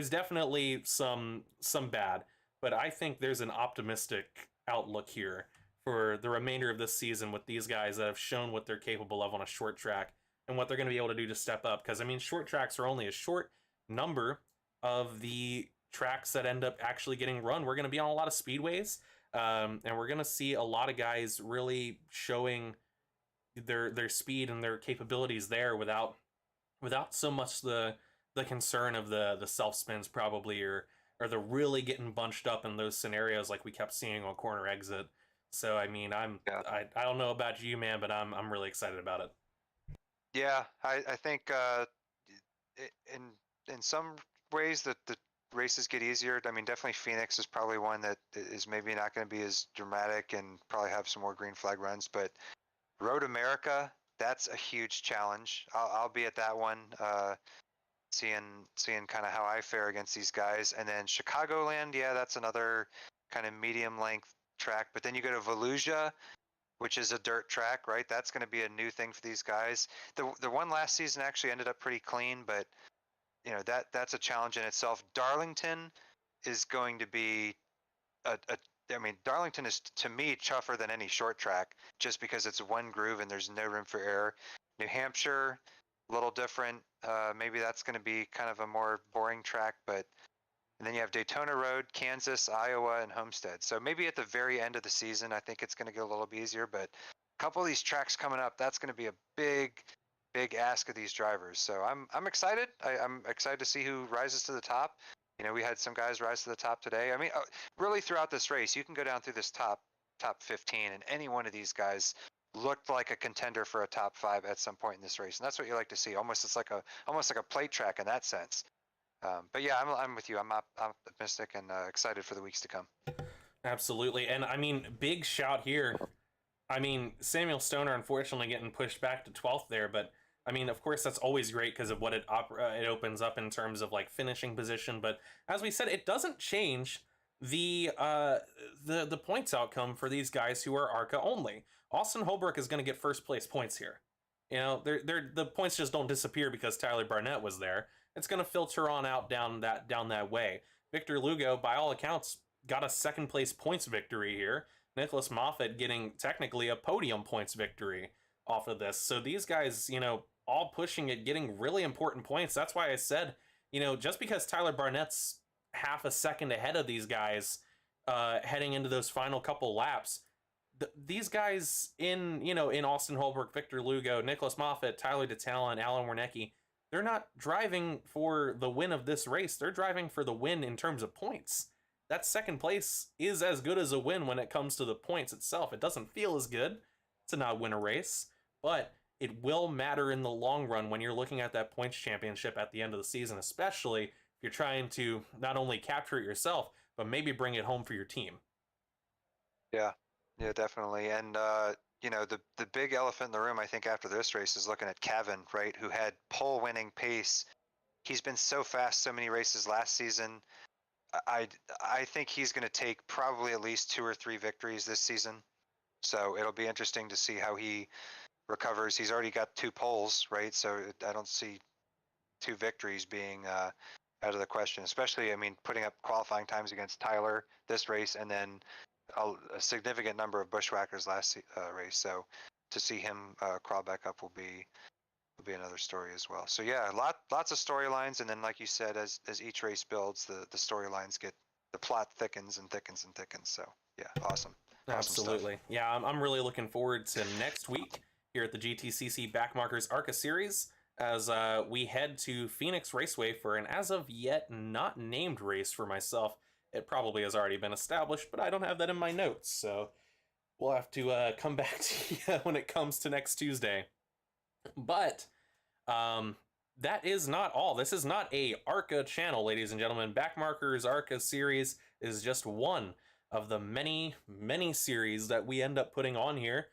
definitely some bad, but I think there's an optimistic outlook here for the remainder of this season with these guys that have shown what they're capable of on a short track and what they're going to be able to do to step up. Because I mean, short tracks are only a short number of the tracks that end up actually getting run. We're going to be on a lot of speedways. And we're going to see a lot of guys really showing their speed and their capabilities there without so much the concern of the self spins, probably, or the really getting bunched up in those scenarios like we kept seeing on corner exit. So I mean, I don't know about you, man, but I'm really excited about it. Yeah, I think in some ways that the races get easier. I mean, definitely Phoenix is probably one that is maybe not going to be as dramatic and probably have some more green flag runs. But Road America, that's a huge challenge. I'll be at that one, seeing kind of how I fare against these guys. And then Chicagoland, yeah, that's another kind of medium length track. But then you go to Volusia, which is a dirt track, right? That's going to be a new thing for these guys. The one last season actually ended up pretty clean, but that's a challenge in itself. Darlington is going to be Darlington is, to me, tougher than any short track, just because it's one groove and there's no room for error. New Hampshire, a little different. Maybe that's going to be kind of a more boring track, and then you have Daytona Road, Kansas, Iowa, and Homestead. So maybe at the very end of the season, I think it's going to get a little bit easier, but a couple of these tracks coming up, that's going to be a big ask of these drivers. So I'm excited. I'm excited to see who rises to the top. we had some guys rise to the top today. I mean, really throughout this race, you can go down through this top 15, and any one of these guys looked like a contender for a top 5 at some point in this race, and that's what you like to see. It's like a plate track in that sense. But yeah, I'm with you. I'm optimistic and excited for the weeks to come. Absolutely. And I mean, big shout here. I mean, Samuel Stoner unfortunately getting pushed back to 12th there, but I mean, of course, that's always great because of what it opens up in terms of like finishing position. But as we said, it doesn't change the points outcome for these guys who are ARCA only. Austin Holbrook is going to get first place points here. The points just don't disappear because Tyler Barnett was there. It's going to filter on out down that way. Victor Lugo, by all accounts, got a second place points victory here. Nicholas Moffat getting technically a podium points victory off of this. So these guys, all pushing it, getting really important points. That's why I said, just because Tyler Barnett's half a second ahead of these guys heading into those final couple laps, these guys in Austin Holbrook, Victor Lugo, Nicholas Moffat, Tyler DeTalon, Alan Wernicke, they're not driving for the win of this race. They're driving for the win in terms of points. That second place is as good as a win when it comes to the points itself. It doesn't feel as good to not win a race, but it will matter in the long run when you're looking at that points championship at the end of the season, especially if you're trying to not only capture it yourself, but maybe bring it home for your team. Yeah, definitely. And, the big elephant in the room, I think, after this race is looking at Cavan, right, who had pole winning pace. He's been so fast so many races last season. I think he's going to take probably at least 2 or 3 victories this season. So it'll be interesting to see how he recovers. He's already got 2 poles, right? So I don't see 2 victories being out of the question, especially, putting up qualifying times against Tyler this race and then a significant number of bushwhackers last race. So to see him crawl back up will be another story as well. So yeah, lots of storylines, and then like you said, as each race builds, the storylines the plot thickens and thickens and thickens. So yeah, awesome. Absolutely. Stuff. Yeah, I'm really looking forward to next week here at the GTCC Backmarkers ARCA series as we head to Phoenix Raceway for an as of yet not named race for myself. It probably has already been established, but I don't have that in my notes, so we'll have to come back to you when it comes to next Tuesday. But that is not all. This is not a ARCA channel, ladies and gentlemen. Backmarkers ARCA series is just one of the many, many series that we end up putting on here.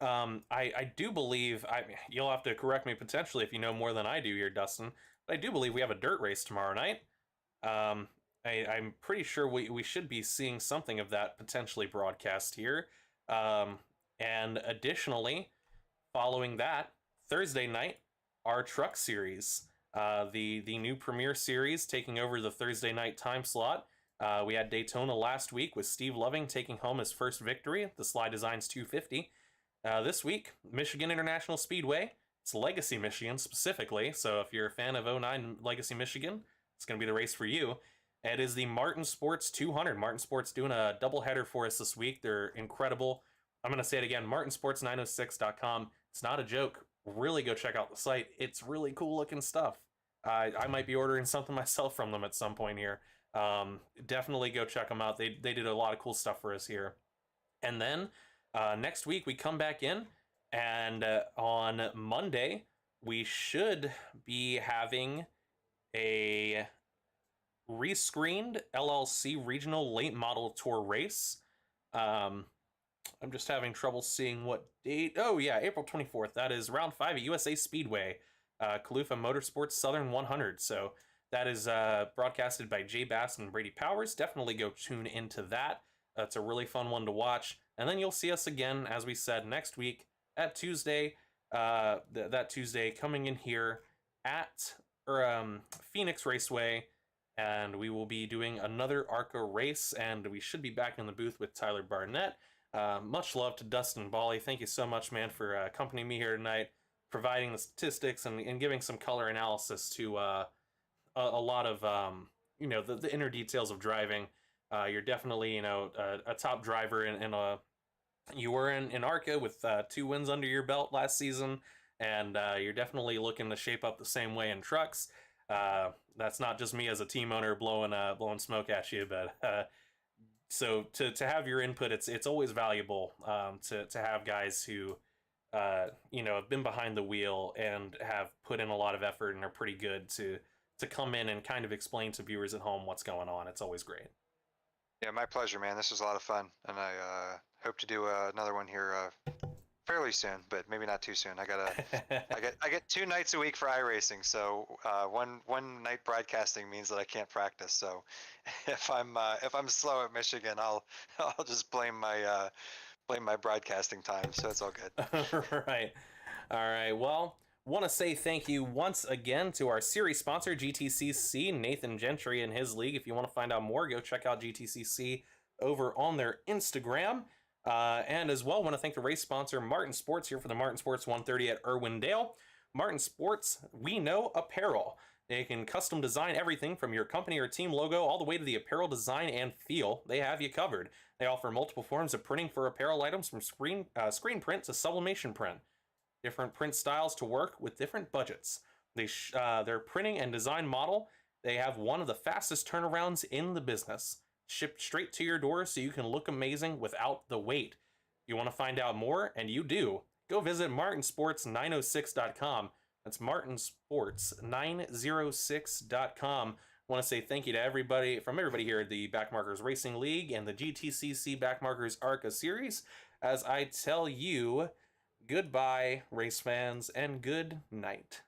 I do believe, you'll have to correct me potentially if you know more than I do here, Dustin, but I do believe we have a dirt race tomorrow night. I'm pretty sure we should be seeing something of that potentially broadcast here. And additionally, following that, Thursday night, our truck series, the new Premier Series taking over the Thursday night time slot. We had Daytona last week with Steve Loving taking home his first victory, the Sly Designs 250. This week, Michigan International Speedway. It's Legacy Michigan specifically, so if you're a fan of 09 Legacy Michigan, it's going to be the race for you. It is the Martin Sports 200. Martin Sports doing a doubleheader for us this week. They're incredible. I'm going to say it again, martinsports906.com. It's not a joke. Really go check out the site. It's really cool looking stuff. I might be ordering something myself from them at some point here. Definitely go check them out. They did a lot of cool stuff for us here. And then next week we come back in, and on Monday we should be having a rescreened LLC Regional Late Model Tour race. I'm just having trouble seeing what date. Oh yeah, April 24th. That is round 5 at USA Speedway, Kalufa Motorsports Southern 100. So that is broadcasted by Jay Bass and Brady Powers. Definitely go tune into that. It's a really fun one to watch. And then you'll see us again, as we said, next week at Tuesday. That Tuesday coming in here at Phoenix Raceway. And we will be doing another ARCA race, and we should be back in the booth with Tyler Barnett. Much love to Dustin Bally. Thank you so much, man, for accompanying me here tonight, providing the statistics and giving some color analysis to a lot of the inner details of driving. You're definitely a top driver, and you were in ARCA with 2 wins under your belt last season, and you're definitely looking to shape up the same way in trucks. That's not just me as a team owner blowing smoke at you, but so to have your input, it's always valuable to have guys who have been behind the wheel and have put in a lot of effort and are pretty good to come in and kind of explain to viewers at home what's going on. It's always great. Yeah, my pleasure, man. This was a lot of fun, and I hope to do another one here fairly soon, but maybe not too soon. I get 2 nights a week for iRacing, so one night broadcasting means that I can't practice. So if I'm slow at Michigan, I'll just blame my broadcasting time. So it's all good. All right. Well, want to say thank you once again to our series sponsor, GTCC, Nathan Gentry and his league. If you want to find out more, go check out GTCC over on their Instagram. And as well, want to thank the race sponsor, Martin Sports, here for the Martin Sports 130 at Irwindale. Martin Sports, we know apparel. They can custom design everything from your company or team logo all the way to the apparel design and feel. They have you covered. They offer multiple forms of printing for apparel items, from screen print to sublimation print. Different print styles to work with different budgets. Their printing and design model, they have one of the fastest turnarounds in the business. Shipped straight to your door so you can look amazing without the wait. You want to find out more, and you do. Go visit martinsports906.com. That's martinsports906.com. I want to say thank you to everybody here at the Backmarkers Racing League and the GTCC Backmarkers ARCA series, as I tell you goodbye, race fans, and good night.